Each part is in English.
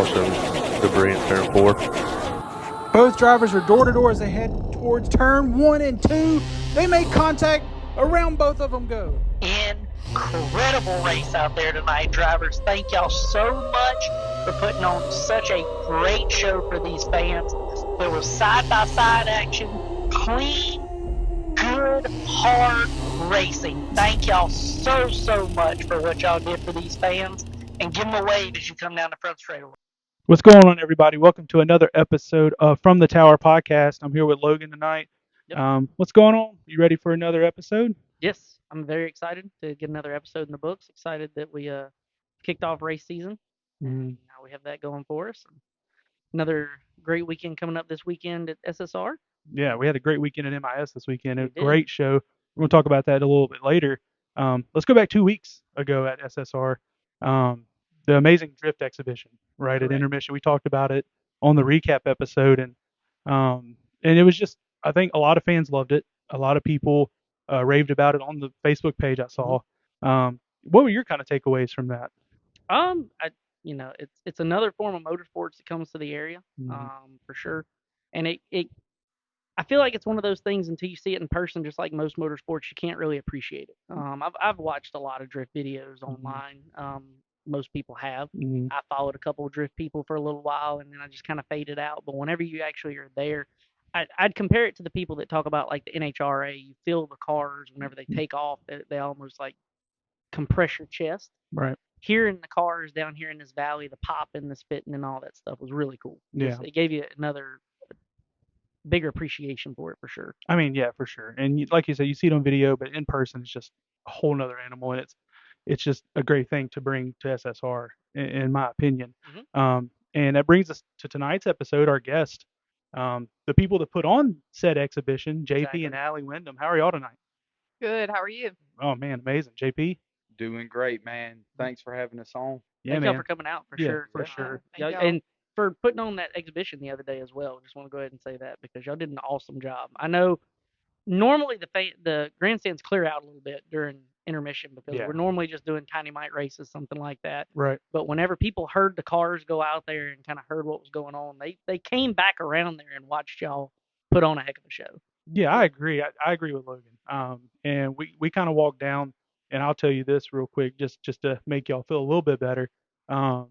also debris in turn 4. Both drivers are door to door as they head towards turn 1 and 2. They make contact. Around both of them go. Incredible race out there tonight, drivers. Thank y'all so much for putting on such a great show for these fans. There was side-by-side action, clean, good, hard racing. Thank y'all so much for what y'all did for these fans. And give them a wave as you come down the front straightaway. What's going on, everybody? Welcome to another episode of From the Tower podcast. I'm here with Logan tonight. Yep. What's going on? You ready for another episode? Yes, I'm very excited to get another episode in the books. Excited that we kicked off race season. And now we have that going for us. Another great weekend coming up this weekend at SSR. Yeah, we had a great weekend at MIS this weekend. It was We a did. great show. We're going to talk about that a little bit later. Let's go back 2 weeks ago at SSR. The amazing drift exhibition, right, Correct. at intermission. We talked about it on the recap episode, and it was just, I think a lot of fans loved it. A lot of people raved about it on the Facebook page I saw. What were your kind of takeaways from that? It's another form of motorsports that comes to the area, for sure. And I feel like it's one of those things until you see it in person, just like most motorsports, you can't really appreciate it. I've watched a lot of drift videos online. Most people have. I followed a couple of drift people for a little while, and then I just kind of faded out. But whenever you actually are there, I'd compare it to the people that talk about like the NHRA. You feel the cars whenever they take off; they almost like compress your chest. Right. Hearing the cars down here in this valley, the popping, the spitting, and all that stuff was really cool. Yeah. It gave you another bigger appreciation for it, for sure. I mean, yeah, for sure. And like you said, you see it on video, but in person, it's just a whole nother animal, and it's just a great thing to bring to SSR, in my opinion. And that brings us to tonight's episode. Our guest, the people that put on said exhibition, JP Exactly. and Ali Windham. How are y'all tonight? Good. How are you? Oh man, amazing, JP. Doing great, man. Thanks for having us on. Yeah, Thank man. y'all for coming out, for Yeah, sure. for sure. Yeah, Thank y'all. and for putting on that exhibition the other day as well. Just want to go ahead and say that because y'all did an awesome job. I know normally the grandstands clear out a little bit during intermission because Yeah. we're normally just doing tiny mite races, something like that. Right. But whenever people heard the cars go out there and kind of heard what was going on, they came back around there and watched y'all put on a heck of a show. Yeah, I agree. I agree with Logan. And we kind of walked down, and I'll tell you this real quick, just to make y'all feel a little bit better. I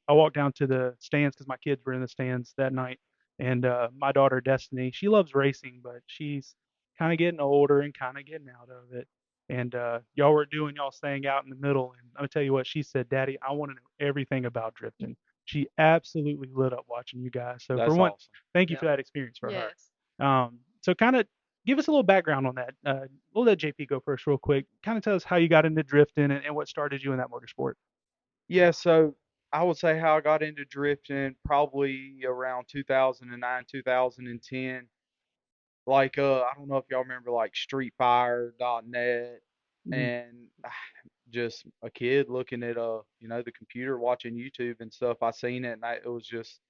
walked down to the stands because my kids were in the stands that night, and my daughter Destiny, she loves racing, but she's kind of getting older and kind of getting out of it. And y'all were doing y'all's thing out in the middle, and I'm gonna tell you what she said, Daddy, I want to know everything about drifting. She absolutely lit up watching you guys. So That's for one, awesome. thank you Yeah. for that experience for Yes. her. So kind of give us a little background on that. We'll let JP go first real quick. Kind of tell us how you got into drifting and what started you in that motorsport. Yeah, so I would say how I got into drifting probably around 2009, 2010. Like, I don't know if y'all remember like streetfire.net and just a kid looking at the computer watching YouTube and stuff. I seen it and it was just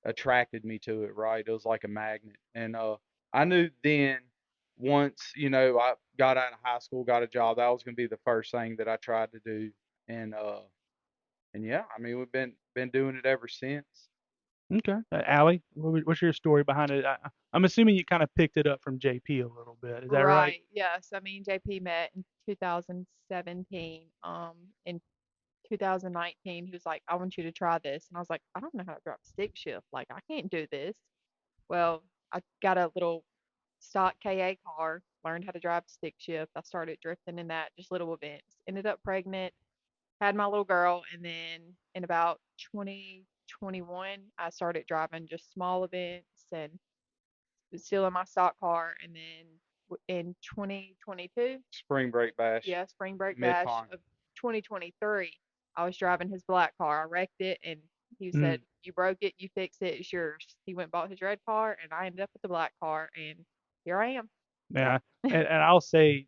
attracted me to it, right? It was like a magnet. And I knew then once, I got out of high school, got a job, that was gonna be the first thing that I tried to do. And yeah, I mean we've been doing it ever since. Okay. Allie, what's your story behind it? I'm assuming you kind of picked it up from JP a little bit. Is that right? Yes. I mean, JP met in 2017. In 2019, he was like, "I want you to try this," and I was like, "I don't know how to drive a stick shift. Like, I can't do this." Well, I got a little stock KA car, learned how to drive stick shift. I started drifting in that, just little events. Ended up pregnant, had my little girl, and then in about 2021, I started driving just small events and still in my stock car. And then in 2022, Spring break bash. yeah, spring break bash Mid-con. of 2023, I was driving his black car. I wrecked it, and he Mm. said, "You broke it, you fix it, it's yours." He went and bought his red car, and I ended up with the black car, and here I am. Yeah. And I'll say,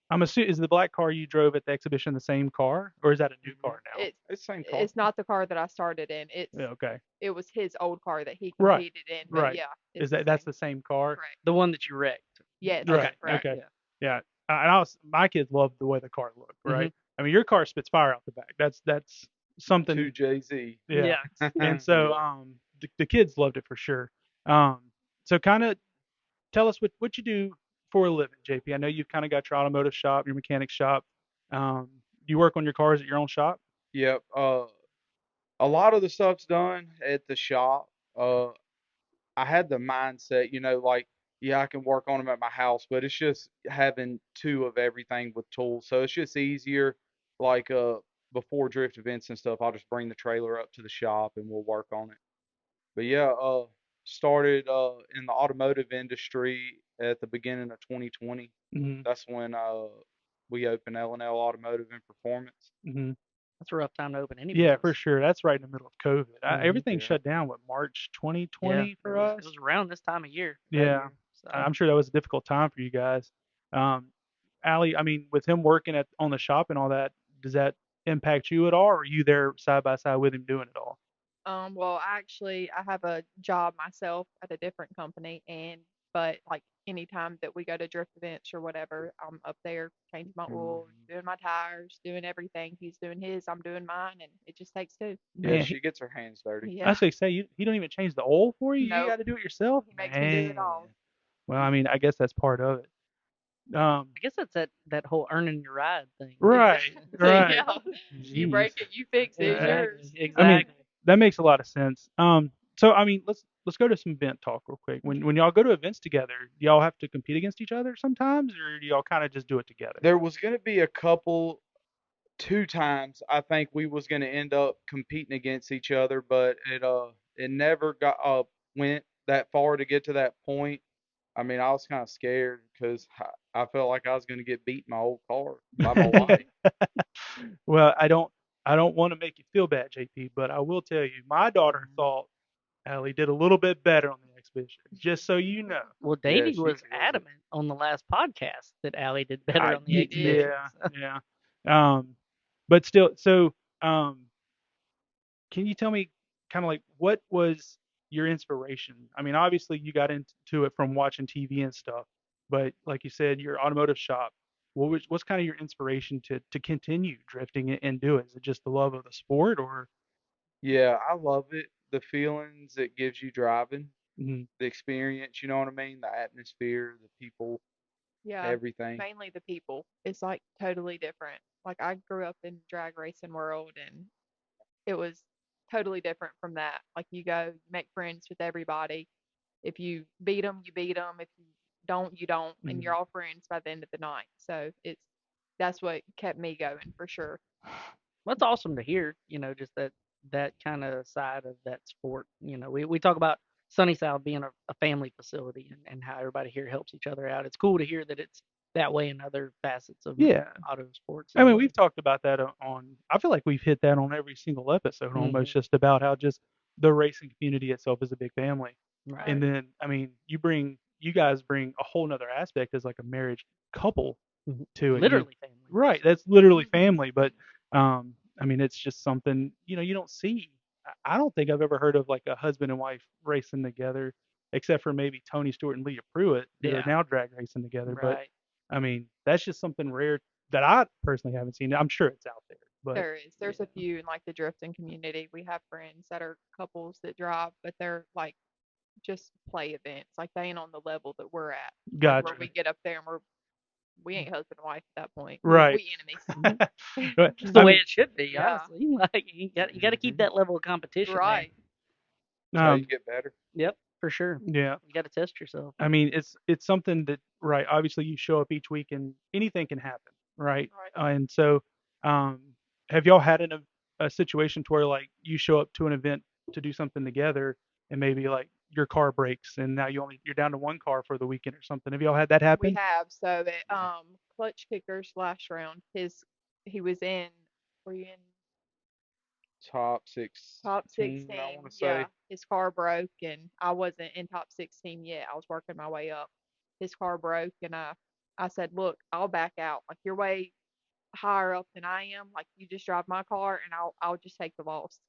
I'm assuming, is the black car you drove at the exhibition the same car, or is that a new car now? It's It's the same car. it's not the car that I started in. Yeah, okay. It was his old car that he Right, competed in. But right. yeah, Is it's that's same. the same car? Correct. The one that you wrecked. Yes. Right. Correct. Okay. Yeah. Yeah. My kids love the way the car looked, right? I mean, your car spits fire out the back. That's something. To Jay-Z. Yeah. And so the kids loved it for sure. So kind of tell us what you do for a living, JP. I know you've kind of got your automotive shop, your mechanic shop. Do you work on your cars at your own shop? Yep. A lot of the stuff's done at the shop. I had the mindset, like, yeah, I can work on them at my house, but it's just having two of everything with tools. So it's just easier. Like, before drift events and stuff, I'll just bring the trailer up to the shop and we'll work on it. But yeah, started in the automotive industry at the beginning of 2020. Mm-hmm. That's when we opened L&L Automotive and Performance. Mm-hmm. That's a rough time to open any Yeah, for business. sure. That's right in the middle of COVID. Everything Yeah. shut down, March 2020 for It us? was around this time of year. that Yeah. year, so. I'm sure that was a difficult time for you guys. Ali, I mean, with him working on the shop and all that, does that impact you at all, or are you there side by side with him doing it all? Well, actually, I have a job myself at a different company, but like anytime that we go to drift events or whatever, I'm up there changing my oil, doing my tires, doing everything. He's doing his, I'm doing mine, and it just takes two. Yeah, Man, she gets her hands dirty. I Yeah. say he don't even change the oil for you. You Nope. got to do it yourself. He makes me do it Man. all. Well, I mean, I guess that's part of it. I guess that's that whole earning your ride thing. Right, So, right. yeah, you Jeez. break it, you fix it, it's yours. Exactly. I mean, that makes a lot of sense. So I mean, let's go to some event talk real quick. When y'all go to events together, do y'all have to compete against each other sometimes, or do y'all kind of just do it together? There was gonna be a couple, two times I think we was gonna end up competing against each other, but it never got went that far to get to that point. I mean, I was kind of scared because I felt like I was gonna get beat in my old car by my wife. Well, I don't want to make you feel bad, JP, but I will tell you, my daughter thought Allie did a little bit better on the expedition. Just so you know. Well, Yeah, Davey she was killed it. adamant on the last podcast that Allie did better on the Y- expedition. yeah, yeah. But still, so can you tell me kind of like what was your inspiration? I mean, obviously you got into it from watching TV and stuff, but like you said, your automotive shop. What's kind of your inspiration to continue drifting and do it? Is it just the love of the sport, or? Yeah, I love it. The feelings it gives you driving, Mhm. the experience, you know what I mean? The atmosphere, the people, Yeah, everything. mainly the people. It's like totally different. Like I grew up in drag racing world, and it was totally different from that. Like you go, you make friends with everybody. If you beat them, you beat them. If you don't, you don't, and you're Mhm. all friends by the end of the night. So that's what kept me going for sure. That's awesome to hear. Just that kind of side of that sport. We talk about Sunnyside being a family facility and how everybody here helps each other out. It's cool to hear that it's that way in other facets of Yeah. auto sports. I mean, we've talked about that I feel like we've hit that on every single episode almost, just about how just the racing community itself is a big family. Right. And then, I mean, you guys bring a whole nother aspect as like a marriage couple to it. Literally family. Right. That's literally family. But, I mean, it's just something, you don't see. I don't think I've ever heard of like a husband and wife racing together, except for maybe Tony Stewart and Leah Pruitt, who are Yeah. now drag racing together. But, Right. I mean, that's just something rare that I personally haven't seen. I'm sure it's out there, but There is. There's a few in like the drifting community. We have friends that are couples that drive, but they're like just play events. Like they ain't on the level that we're at. Like gotcha. where we get up there and we ain't husband and wife at that point. Right. We enemies. But, It's the I way mean, it should be, Yeah. honestly. Like you got to keep that level of competition there. Right. That's how you get better. Yep, for sure. yeah. You got to test yourself. I mean, it's something that, right, obviously you show up each week and anything can happen, right? Right. And so, um, have y'all had a situation to where like you show up to an event to do something together and maybe like your car breaks and now you're down to one car for the weekend or something? Have y'all had that We happen? have. So at Clutch Kickers last round, he was in were you in Top top 16, I 16? want to Yeah. say. His car broke and I wasn't in top 16 yet. I was working my way up. His car broke and I said, "Look, I'll back out. Like you're way higher up than I am. Like you just drive my car and I'll just take the loss."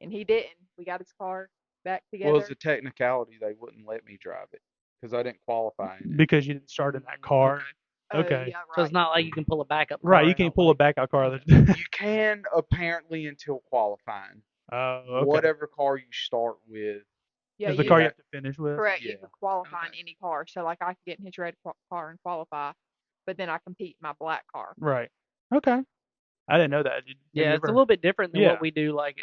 And he didn't. We got his car back Well, together. as a technicality, they wouldn't let me drive it because I didn't qualify in it. Because you didn't start in that car. Okay. Oh, Okay. yeah, So it's right. not like you can pull a backup car. Right, you out, can't pull a like- backup car. You can apparently until qualifying. Oh, okay. Whatever car you start with. Yeah, Is the you car you Yeah. have to finish with? correct. You Yeah. could qualify in Okay. any car. So like I could get in his red car and qualify, but then I compete in my black car. Right. Okay. I didn't know that. Have Yeah, you it's a ever? little bit different than Yeah. what we do. Like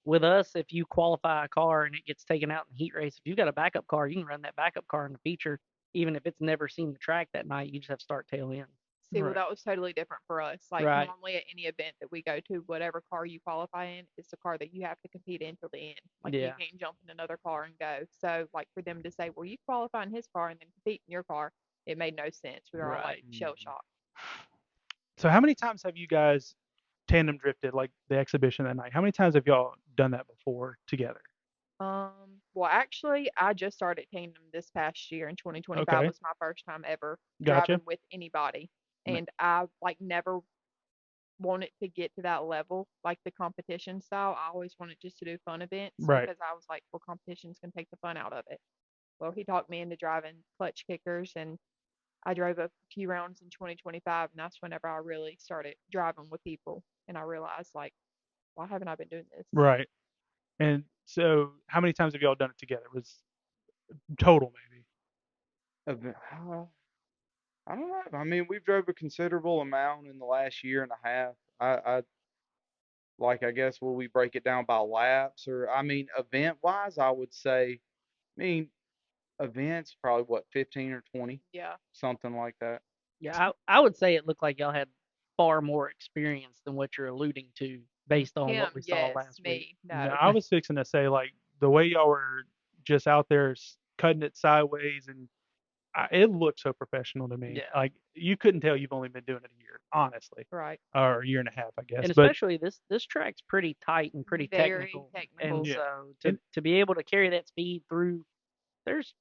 with us, if you qualify a car and it gets taken out in heat race, if you've got a backup car, you can run that backup car in the feature, even if it's never seen the track that night. You just have to start tail end. See, well, Right. that was totally different for us. Like Right. normally at any event that we go to, whatever car you qualify in is the car that you have to compete in till the end. Like Yeah. you can't jump in another car and go. So like for them to say, well, you qualify in his car and then compete in your car, it made no sense. We were all like Right. shell Mhm. shocked. So how many times have you guys tandem drifted like the exhibition that night? How many times have y'all done that before together? Well, actually, I just started tandem this past year in 2025 Okay. was my first time ever Gotcha. driving with anybody. N- And I like never wanted to get to that level, like the competition style. I always wanted just to do fun events Right. because I was like, well, competitions can take the fun out of it. Well, he talked me into driving clutch kickers, and I drove a few rounds in 2025, and that's whenever I really started driving with people, and I realized like, why haven't I been doing this? Right. And so how many times have y'all done it together? Was total maybe? Event- I don't know. I mean, we've drove a considerable amount in the last year and a half. I like, I guess, will we break it down by laps or, I mean, event wise, I would say, I mean, events probably what, 15 or 20, Yeah, something like that. Yeah, I would say it looked like y'all had far more experience than what you're alluding to based on him, what we saw yes, last week. me, No, no. I was fixing to say like the way y'all were just out there cutting it sideways, and it looked so professional to me. Yeah. Like you couldn't tell you've only been doing it a year, honestly, Right, or a year and a half, I guess. And But especially this track's pretty tight and pretty very technical. technical. And Yeah. so And to be able to carry that speed through, there's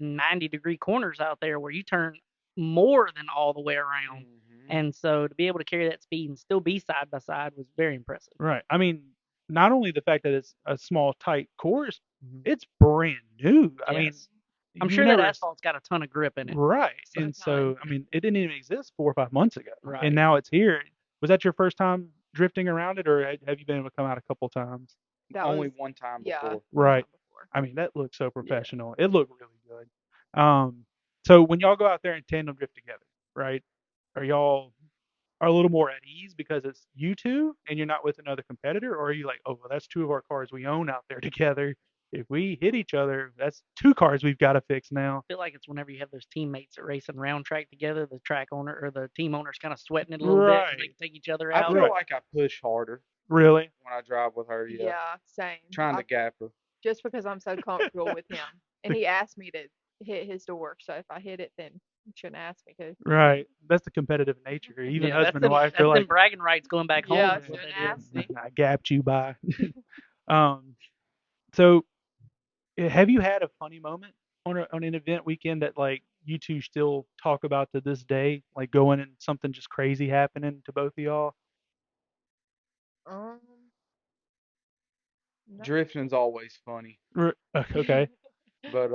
190-degree corners out there where you turn more than all the way around. Mhm. And so to be able to carry that speed and still be side by side was very impressive. right, I mean, not only the fact that it's a small, tight course, Mhm. it's brand new. I mean, Yes. I'm you've sure that never asphalt's got a ton of grip in it. right. So- And so, I mean, it didn't even exist 4 or 5 months ago, Right. and now it's here. Was that your first time drifting around it, or have you been able to come out a couple times? That Only was one time yeah, before. one Right. time before. I mean, that looks so professional. It looked really good. So when y'all go out there and tandem drift together, right? Are y'all a little more at ease because it's you two and you're not with another competitor, or are you like, oh, well, that's two of our cars we own out there together. If we hit each other, that's two cars we've got to fix now. I feel like it's whenever you have those teammates that race in round track together, the track owner or the team owner's kind of sweating it a little bit 'cause they Right. can take each other I out. feel Right. like I push harder Really? when I drive with her. Yeah. Yeah, same. Trying I, to gap her. just because I'm so comfortable with him, and he asked me to hit his door, so if I hit it, then he shouldn't ask me to. Right. That's the competitive nature. Even Yeah, that's husband them, and wife, that's they're them like, bragging rights going back home. Yeah, is what shouldn't that ask is. me. I gapped you by. um, so have you had a funny moment on an event weekend that like you two still talk about to this day, like going and something just crazy happening to both of y'all? Um, no. Drifting's always funny, Okay. but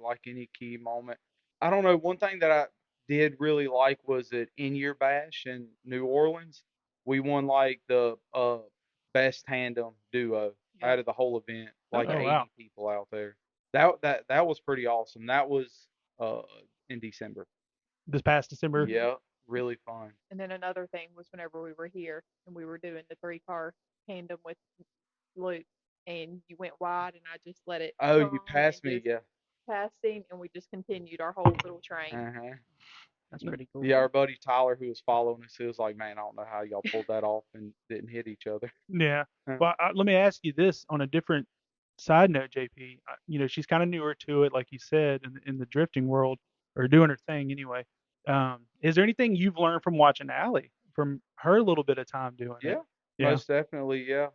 like any key moment, I don't know. One thing that I did really like was at In Year Bash in New Orleans. We won like the best tandem duo Yeah. out of the whole event, like Oh 80 wow. people out there. That was pretty awesome. That was uh in December. This past December. Mhm. Yeah, really fun. And then another thing was whenever we were here and we were doing the 3-car tandem with Luke, and you went wide, and I just let it Oh, come you and passed me, just yeah. passed him, and we just continued our whole little train. Uh-huh. That's pretty cool. Yeah, our buddy Tyler, who was following us, he was like, "Man, I don't know how y'all pulled that off and didn't hit each other." Yeah. Huh. Well, let me ask you this on a different side note, JP. She's kind of newer to it, like you said, in the drifting world, or doing her thing anyway. Is there anything you've learned from watching Allie from her little bit of time doing it? Yeah, Yeah. most definitely, yeah.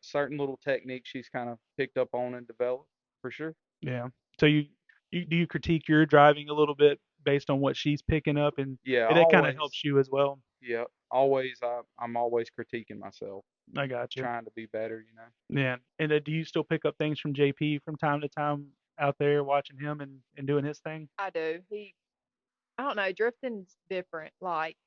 Certain little techniques she's kind of picked up on and developed for sure. Yeah. So you do you critique your driving a little bit based on what she's picking up, and Yeah, that kind of always. helps you as well. Yeah, always. I'm always critiquing myself, I got you. trying to be better. You know. Yeah. And do you still pick up things from JP from time to time out there watching him and doing his thing? I do. I don't know, drifting's different. Like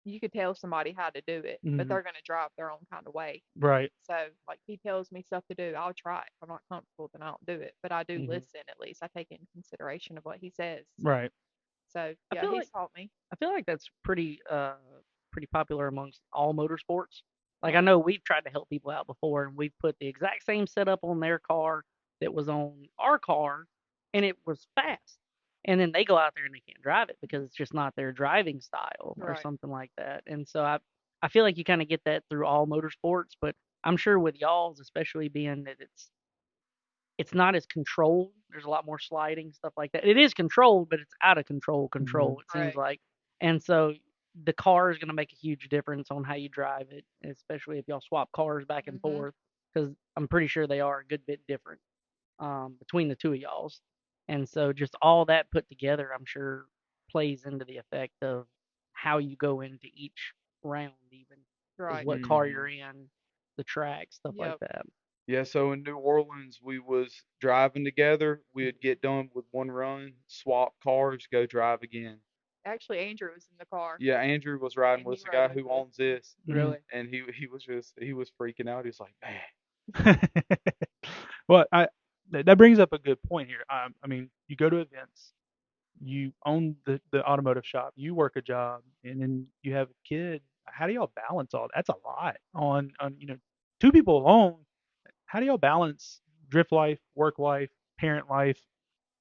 you could tell somebody how to do it, but Mhm. they're gonna drive their own kind of way. Right. So like he tells me stuff to do, I'll try it. If I'm not comfortable, then I don't do it. But I do Mhm. listen at least. I take into consideration of what he says. Right. So I yeah, feel he's like taught me. I feel like that's pretty popular amongst all motorsports. Like I Right. know we've tried to help people out before, and we've put the exact same setup on their car that was on our car, and it was fast. And then they go out there and they can't drive it because it's just not their driving style or Right. something like that. And so I feel like you kind of get that through all motorsports, but I'm sure with y'all's, especially being that it's not as controlled. There's a lot more sliding, stuff like that. It is controlled, but it's out of control, it seems Right. like. And so the car is going to make a huge difference on how you drive it, especially if y'all swap cars back and Mhm. forth, because I'm pretty sure they are a good bit different between the two of y'all's. And so just all that put together, I'm sure plays into the effect of how you go into each round, even is Right. what car Mhm. you're in, the track, stuff like Yep. that. Yeah, so in New Orleans, we was driving together. We'd get done with one run, swap cars, go drive again. Actually, Andrew was in the car Yeah, Andrew was riding and he with the rode guy with who us. owns this, Mhm. Really? and he was freaking out. He was like, man, Well, that brings up a good point here. I mean, you go to events, you own the automotive shop, you work a job, and then you have a kid. How do y'all balance all that? That's a lot on two people alone. How do y'all balance drift life, work life, parent life?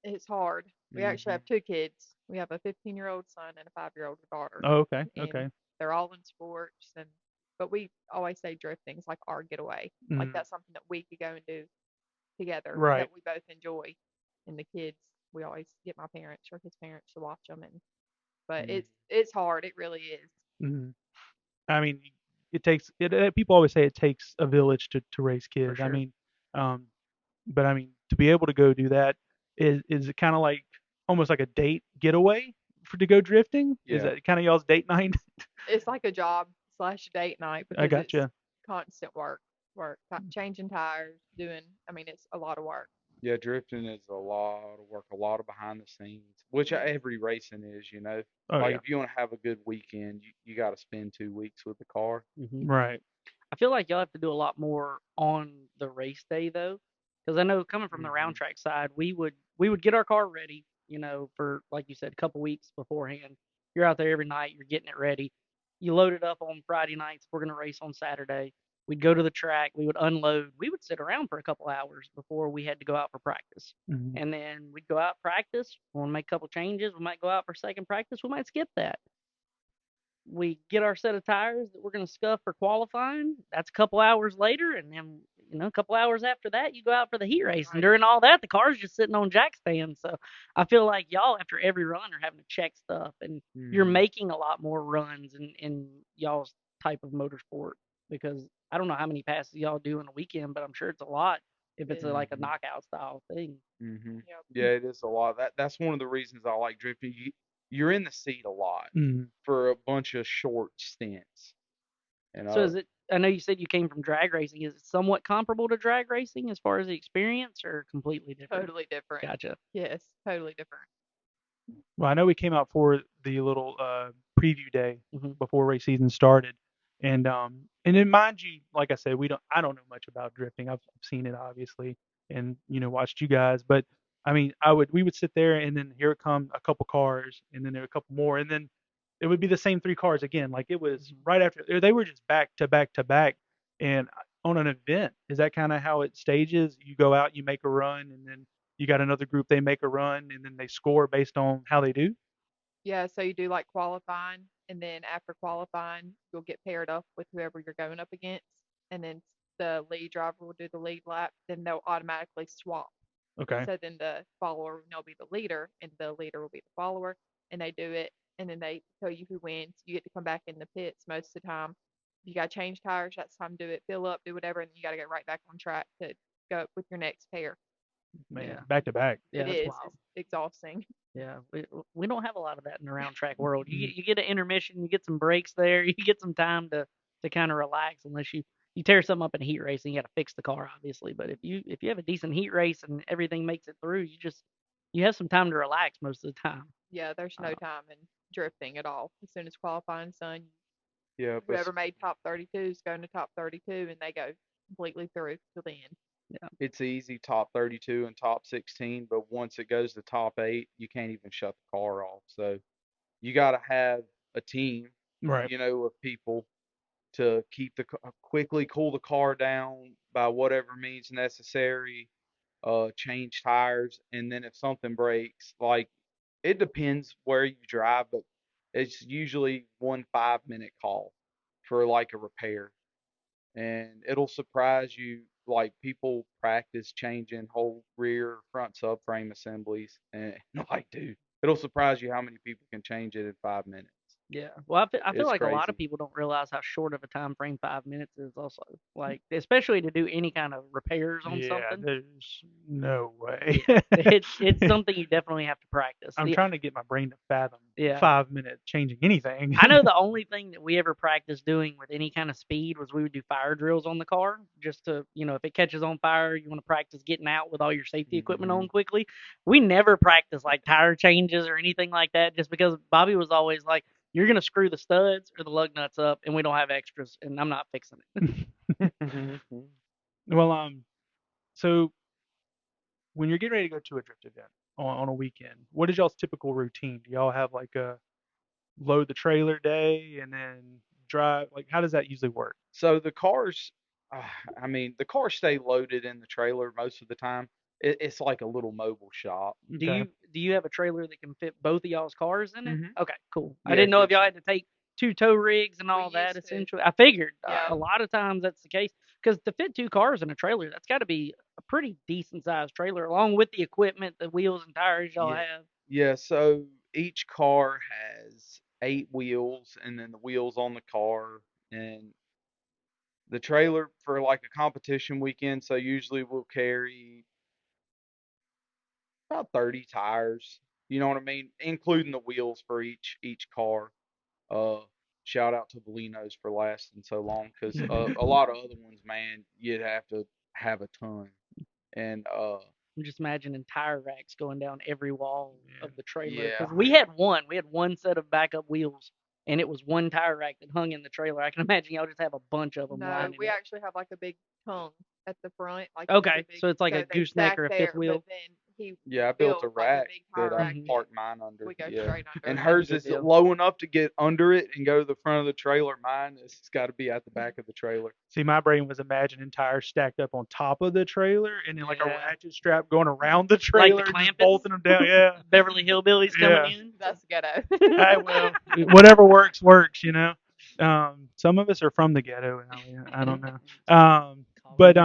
It's hard. We actually hmm have two kids. We have a 15-year-old son and a 5-year-old daughter, Oh, okay, and okay. they're all in sports. And but we always say drifting's like our getaway. Like Mhm. that's something that we could go and do together Right. that we both enjoy. And the kids, we always get my parents or his parents to watch them. And but hmm it's hard. It really is. Mhm. I mean, it takes it. People always say it takes a village to raise For kids. I sure. mean, um, but I mean, to be able to go do that is it kind of like almost like a date getaway for to go drifting? Is yeah, that kind of y'all's date night? It's like a job slash date night I because it's gotcha. constant work, changing tires, doing. I mean, it's a lot of work. yeah, drifting is a lot of work, a lot of behind the scenes, which Yes. every racing is, you know. Oh Like yeah. if you want to have a good weekend, you got to spend 2 weeks with the car. Hmm. Right. I feel like y'all have to do a lot more on the race day though, because I know coming from the round hmm track side, we would get our car ready, for like you said, a couple weeks beforehand. You're out there every night, you're getting it ready. You load it up on Friday nights. We're gonna race on Saturday. We'd go to the track, we would unload. We would sit around for a couple hours before we had to go out for practice. Mhm. And then we'd go out practice. We want to make a couple changes. We might go out for second practice. We might skip that. We get our set of tires that we're going to scuff for qualifying. That's a couple hours later, and then a couple hours after that, you go out for the heat race. And Right. during all that, the car's just sitting on jack stands. So I feel like y'all, after every run, are having to check stuff, and you're hmm making a lot more runs in y'all's type of motorsport because I don't know how many passes y'all do in a weekend, but I'm sure it's a lot if it's It, like a hmm knockout style thing. yep. Yeah, it is a lot. That's one of the reasons I like drifting. You're in the seat a lot Mhm. for a bunch of short stints. You So know, is it? I know you said you came from drag racing. Is it somewhat comparable to drag racing as far as the experience, or completely different? Totally different. Gotcha. Yes, totally different. Well, I know we came out for the little preview day Hmm. before race season started, and then mind you, like I said, I don't know much about drifting. I've seen it obviously, and watched you guys, but I mean, we would sit there, and then here would come a couple cars, and then there were a couple more, and then it would be the same three cars again. Like it was Hmm. right after they were just back to back to back, and on an event, is that kind of how it stages? You go out, you make a run, and then you got another group, they make a run, and then they score based on how they do? Yeah, so you do like qualifying, and then after qualifying, you'll get paired up with whoever you're going up against, and then the lead driver will do the lead lap. Then they'll automatically swap. Okay. So then the follower will be the leader, and the leader will be the follower, and they do it, and then they tell you who wins. You get to come back in the pits most of the time. You got to change tires. That's time to do it. Fill up, do whatever, and then you got to go right back on track to go up with your next pair. Man, Yeah. back to back. Yeah, It that's is. wild. It's exhausting. Yeah, we don't have a lot of that in the round track world. You Mhm. get an intermission, you get some breaks there, you get some time to kind of relax. Unless you tear something up in a heat race and you got to fix the car, obviously. But if you have a decent heat race and everything makes it through, you just You have some time to relax most of the time. Yeah, there's no time in drifting at all. As soon as qualifying's done, Yeah, but whoever made top 32 is going to top 32, and they go completely through to the end. it's easy top 32 and top 16, but once it goes to top 8, you can't even shut the car off. So you got to have a team, Right. of people to keep quickly cool the car down by whatever means necessary, change tires, and then if something breaks, like it depends where you drive, but it's usually 1 5-minute call for like a repair, and it'll surprise you. Like people practice changing whole rear front subframe assemblies, and like, dude, it'll surprise you how many people can change it in 5 minutes. Yeah. Well, I feel It's like a lot crazy. of people don't realize how short of a time frame 5 minutes is. Also, like especially to do any kind of repairs on Yeah, something. there's no way. It's something you definitely have to practice. I'm trying to get my brain to fathom Yeah. 5 minutes changing anything. I know the only thing that we ever practiced doing with any kind of speed was we would do fire drills on the car just to, if it catches on fire, you want to practice getting out with all your safety equipment on quickly. We never practiced like tire changes or anything like that just because Bobby was always like, you're going to screw the studs or the lug nuts up and we don't have extras and I'm not fixing it. Well, so when you're getting ready to go to a drift event on a weekend, what is y'all's typical routine? Do y'all have like a load the trailer day and then drive? Like, how does that usually work? So the cars, the cars stay loaded in the trailer most of the time. It's like a little mobile shop. Okay. Do you have a trailer that can fit both of y'all's cars in it? Mhm. Okay, cool. I Yeah, didn't know if 'cause- y'all had to take two tow rigs and all We that. used to. Essentially, I figured Yeah. a lot of times that's the case because to fit two cars in a trailer, that's got to be a pretty decent sized trailer, along with the equipment, the wheels and tires y'all Yeah. have. Yeah, so each car has 8 wheels, and then the wheels on the car, and the trailer for like a competition weekend. So usually we'll carry about 30 tires. You know what I mean, including the wheels for each car. Uh, Shout out to Bolinos for lasting so long, because a lot of other ones, man, you'd have to have a ton. And I'm just imagining tire racks going down every wall of the trailer yeah, because we had one set of backup wheels. And it was one tire rack that hung in the trailer. I can imagine y'all just have a bunch of them No, lining we up. actually have like a big tongue at the front. Like Okay, big, so it's like a they gooseneck stack or a there, fifth wheel. But then he yeah, I built a built like a rack big that tire I rack. Mhm. parked mine under. We go Yeah. straight under. And it. hers good is deal. low enough to get under it and go to the front of the trailer. Mine it's got to be at the back of the trailer. See, my brain was imagining tires stacked up on top of the trailer and then like a Yeah. ratchet strap going around the Like the trailer, just clampets? bolting them down. Yeah. Beverly Hillbillies Yeah. coming in. That's ghetto. Hey, well, whatever works, works, Some of us are from the ghetto, Allie. I don't know. But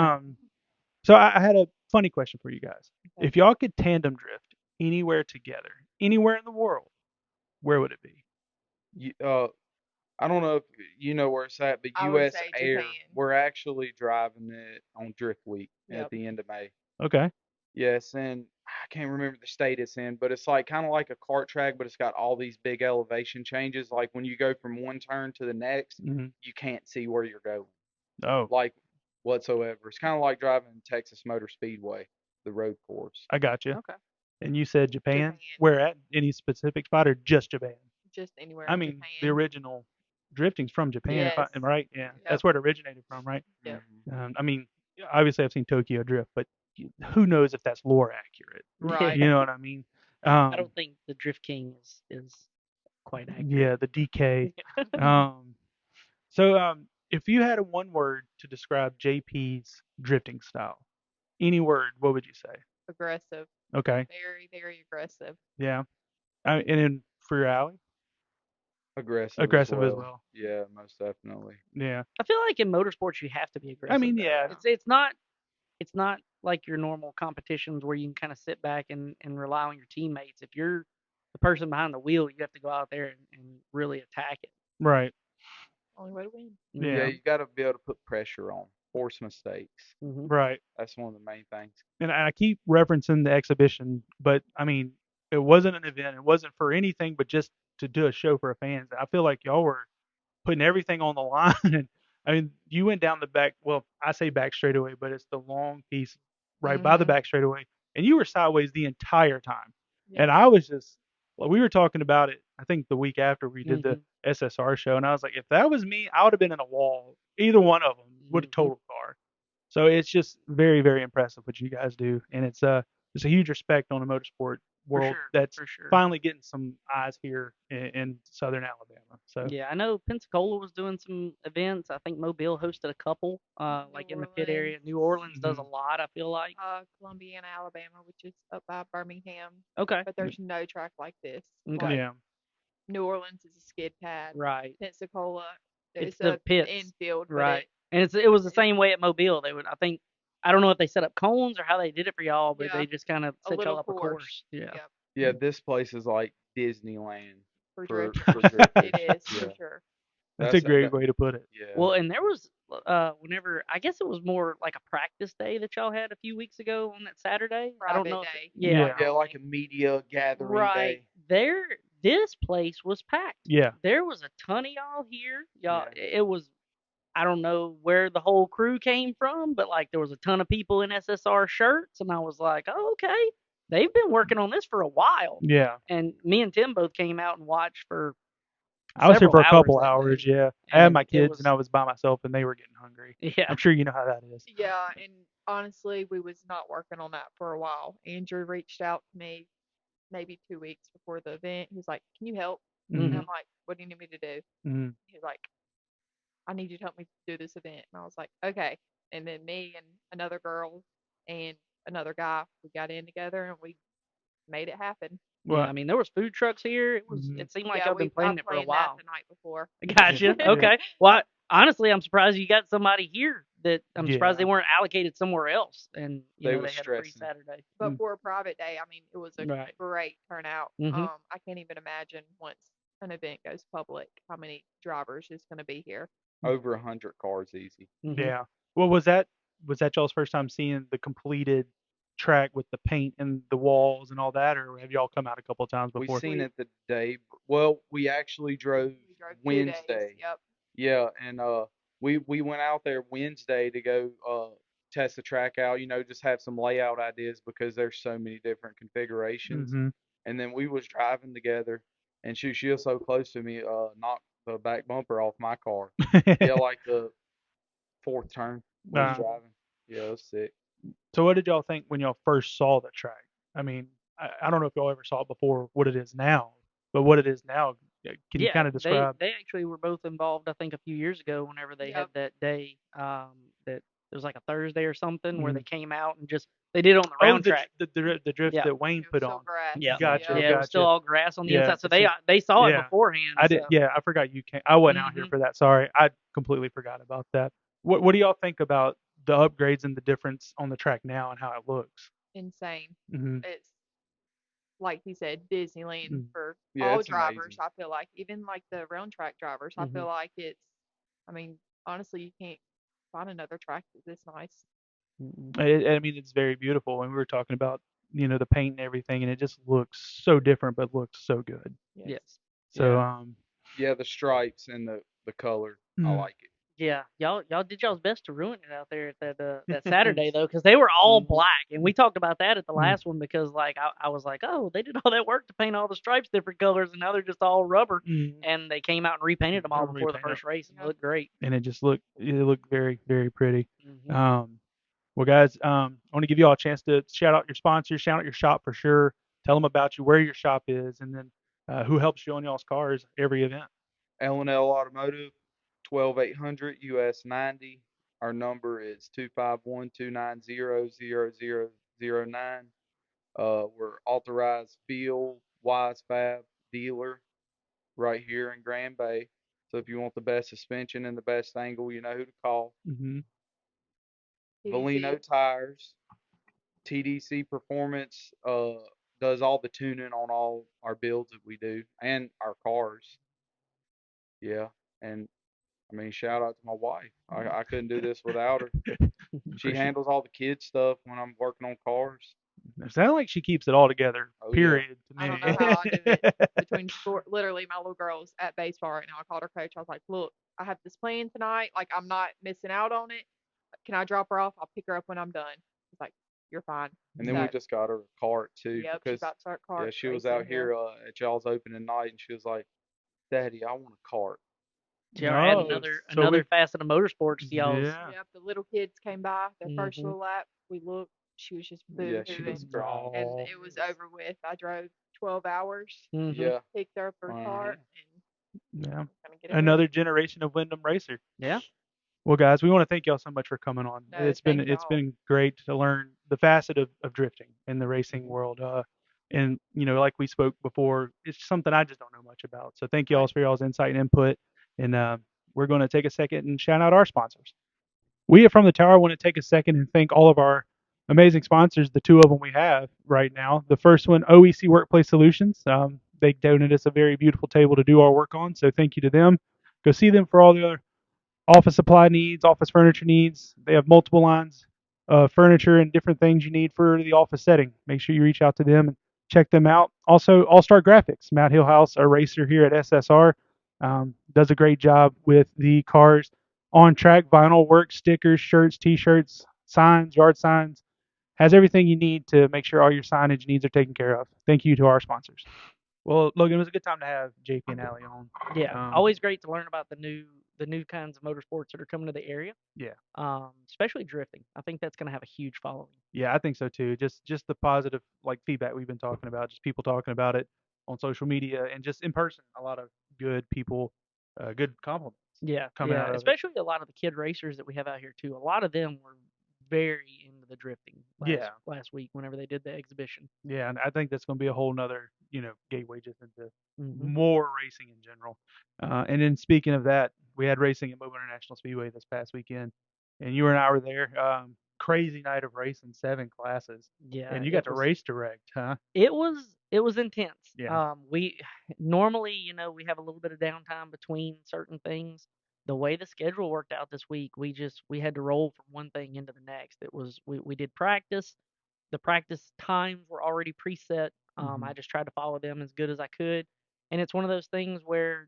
so I had a funny question for you guys. Okay. If y'all could tandem drift anywhere together, anywhere in the world, where would it be? I don't know if you know where it's at, but I would U.S. say Air, Japan. we're actually driving it on Drift Week at Yep. the end of May. Okay. Yes, and I can't remember the state it's in, but it's like kind of like a kart track, but it's got all these big elevation changes. Like when you go from one turn to the next, Hmm. you can't see where you're going, Oh, like whatsoever. It's kind of like driving Texas Motor Speedway, the road course. I got you. Okay. And you said Japan? Japan. Where at? Any specific spot or just Japan? Just anywhere I in mean, Japan. the original drifting's from Japan, if I Yes. am right. Yeah, Yep. that's where it originated from, right? Yep. Mhm. I mean, obviously I've seen Tokyo Drift, but who knows if that's lore accurate? Right. You know what I mean? I don't think the Drift King is quite accurate. Yeah, the DK. um, so if you had a one word to describe JP's drifting style, any word, what would you say? Aggressive. Okay, Very, very aggressive. yeah. And then for your alley, Aggressive as well. Yeah, most definitely. Yeah. I feel like in motorsports you have to be aggressive. I mean, though. yeah. It's not like your normal competitions where you can kind of sit back and rely on your teammates. If you're the person behind the wheel, you have to go out there and really attack it. Right. Only way to win. Yeah, Yeah. you got to be able to put pressure on, force mistakes. Mm-hmm. Right. That's one of the main things. And I keep referencing the exhibition, but I mean, it wasn't an event. It wasn't for anything but just to do a show for fans. I feel like y'all were putting everything on the line. And I mean, you went down the back. Well, I say back straightaway, but it's the long piece right by the Mhm. back straightaway. and you were sideways the entire time. Yeah. And I was just, well, we were talking about it, I think the week after we did the Mhm. SSR show, and I was like, if that was me, I would have been in a wall. Either one of them would have Mhm. totaled car. So it's just very, very impressive what you guys do, and it's a huge respect on the motorsport For world sure. that's For sure. finally getting some eyes here in Southern Alabama. So Yeah, I know Pensacola was doing some events. I think Mobile hosted a couple, like in the pit area. New Orleans does a Mhm. lot, I feel like. Columbiana, Alabama, which is up by Birmingham, Okay. but there's no track like this. Okay. Like yeah, New Orleans is a skid pad. Right. Pensacola It's is the a pits. infield, Right. And it was the it's same way at Mobile. They would, I think, I don't know if they set up cones or how they did it for y'all, but Yeah, they just kind of a set y'all little up a course. course. Yeah. Yep, Yeah, this place is like Disneyland for for drifters. drifters. It is Yeah, for sure. that's a that's great that. way to put it. Yeah, Well, and there was whenever I guess it was more like a practice day that y'all had a few weeks ago on that Saturday. I don't Private know. day. Yeah. Yeah. yeah, like a media gathering Right. day. This place was packed. Yeah, There was a ton of y'all here. Y'all, Yeah. it was, I don't know where the whole crew came from, but like there was a ton of people in SSR shirts, and I was like, oh, okay. They've been working on this for a while. yeah. And me and Tim both came out and watched for I was here several for a hours couple that hours. day. Yeah, I had my And it kids and was, I was by myself, and they were getting hungry. yeah. I'm sure you know how that is. Yeah, and honestly, we was not working on that for a while. Andrew reached out to me maybe 2 weeks before the event. He was like, "Can you help?" And Mhm. I'm like, "What do you need me to do?" Mhm. He was like, "I need you to help me do this event." And I was like, "Okay." And then me and another girl and another guy, we got in together and we made it happen. Yeah, Well, I mean, there was food trucks here. Mhm. It seemed like Yeah, y'all been I planning it for a planned that while. the night before. Gotcha. Yeah. Okay. Well, honestly, I'm surprised you got somebody here that I'm surprised Yeah. they weren't allocated somewhere else, and They they was had a free stressing. Saturday. But for a private day, I mean, it was a Right. great turnout. Mhm. I can't even imagine once an event goes public how many drivers is going to be here. Over 100 cars easy. Mhm. Yeah. Well, was that y'all's first time seeing the completed track with the paint and the walls and all that, or have y'all come out a couple of times We before? seen it the day. Well, we actually drove We drove 2 days. Wednesday. Yep. Yeah, and we went out there Wednesday to go test the track out. You know, just have some layout ideas because there's so many different configurations. Mhm. And then we was driving together, and she was so close to me, knocked the back bumper off my car. Yeah, like the fourth turn we was Nah. driving. Yeah, it was sick. So what did y'all think when y'all first saw the track? I mean, I don't know if y'all ever saw it before what it is now, but what it is now, can you Yeah, kind of they describe? they actually were both involved. I think a few years ago, whenever they had Yep. that day, that it was like a Thursday or something, where Mhm. they came out and just they did it on the Oh, round track. the drift Yeah. that Wayne It was put still on. grass. Yeah. Gotcha, Yep. Yeah, it was still gotcha. all grass on the Yeah, inside, so it's just they saw it yeah. beforehand. I did. So. Yeah, I forgot you came. I wasn't out here Mhm. for that. Sorry, I completely forgot about that. What do y'all think about the upgrades and the difference on the track now and how it looks? Insane. Hmm. It's like he said, Disneyland Mm. for Yeah, all it's drivers. amazing. I feel like even like the round track drivers. I Mhm. feel like it's. I mean, honestly, you can't find another track that's this nice. Mhm. I mean, it's very beautiful, and we were talking about the paint and everything, and it just looks so different, but looks so good. Yes. Yes. So Yeah, yeah, the stripes and the color, I mm. like it. Yeah, y'all did y'all's best to ruin it out there at that Saturday though, because they were all Mhm. black, and we talked about that at the Mm. last one because like I was like, oh, they did all that work to paint all the stripes different colors, and now they're just all rubber, Mm. and they came out and repainted them all before the Repaint it, first race, and it Yep. looked great. and it looked very very pretty. Hmm. Well, guys, I want to give you all a chance to shout out your sponsors, shout out your shop for sure. Tell them about you, where your shop is, and then who helps you on y'all's cars every event. L&L Automotive, 12800 US 90. Our number is 251-290-0009. We're authorized field Wise Fab dealer right here in Grand Bay. So if you want the best suspension and the best angle, you know who to call. Hmm. TDC. Valino Tires, TDC Performance does all the tuning on all our builds that we do and our cars. Yeah, and I mean, shout out to my wife. I couldn't do this without her. She For sure. handles all the kid stuff when I'm working on cars. It sounds like she keeps it all together. Oh yeah. Period. To I me. don't know how I do it. Between sport, literally, my little girl's at baseball right now. I called her coach. I was like, "Look, I have this plan tonight. Like, I'm not missing out on it. Can I drop her off? I'll pick her up when I'm done." He's like, you're fine. And then we So, just got her a cart too yep, she because about to start yeah, cart she was racing out here at y'all's opening night and she was like, "Daddy, I want a cart." So y'all add No, another so another we facet of motorsports to y'all's. yeah. Yep, the little kids came by their first Mhm. little lap. We looked. She was just Yeah, she was boo-hooing, crying. and Oh, it was over with. I drove 12 hours, Mhm. Yeah. picked up her Uh-huh. cart, and yeah. gonna get it Another ready. generation of Wyndham racer. Yeah. Well, guys, we want to thank y'all so much for coming on. No, thank It's y'all. been great to learn the facet of drifting in the racing Mhm. world. And like we spoke before, it's something I just don't know much about. So thank y'all Right. for y'all's insight and input. And we're going to take a second and shout out our sponsors. We at From the Tower want to take a second and thank all of our amazing sponsors, the two of them we have right now. The first one, OEC Workplace Solutions. They donated us a very beautiful table to do our work on. So thank you to them. Go see them for all the other office supply needs, office furniture needs. They have multiple lines of furniture and different things you need for the office setting. Make sure you reach out to them and check them out. Also, All Star Graphics, Matt Hillhouse, a racer here at SSR, does a great job with the cars on track vinyl work, stickers, shirts, t-shirts, signs, yard signs. Has everything you need to make sure all your signage needs are taken care of. Thank you to our sponsors. Well, Logan, it was a good time to have JP and Allie on. Yeah. Always great to learn about the new kinds of motorsports that are coming to the area. Yeah. Especially drifting. I think that's going to have a huge following. Yeah, I think so too. Just the positive feedback we've been talking about, just people talking about it on social media and just in person. A lot of good people, good compliments Yeah, coming out of it. especially a lot of the kid racers that we have out here too. A lot of them were very into the drifting last week whenever they did the exhibition. Yeah, and I think that's going to be a whole nother gateway just into Mhm. more racing in general. And then speaking of that, we had racing at Mobile International Speedway this past weekend, and you and I were there. Crazy night of racing, 7 classes, Yeah, and you got it to was race direct, huh? it was intense. Yeah. We normally, we have a little bit of downtime between certain things. The way the schedule worked out this week, we had to roll from one thing into the next. We did practice. The practice times were already preset. I just tried to follow them as good as I could. And it's one of those things where,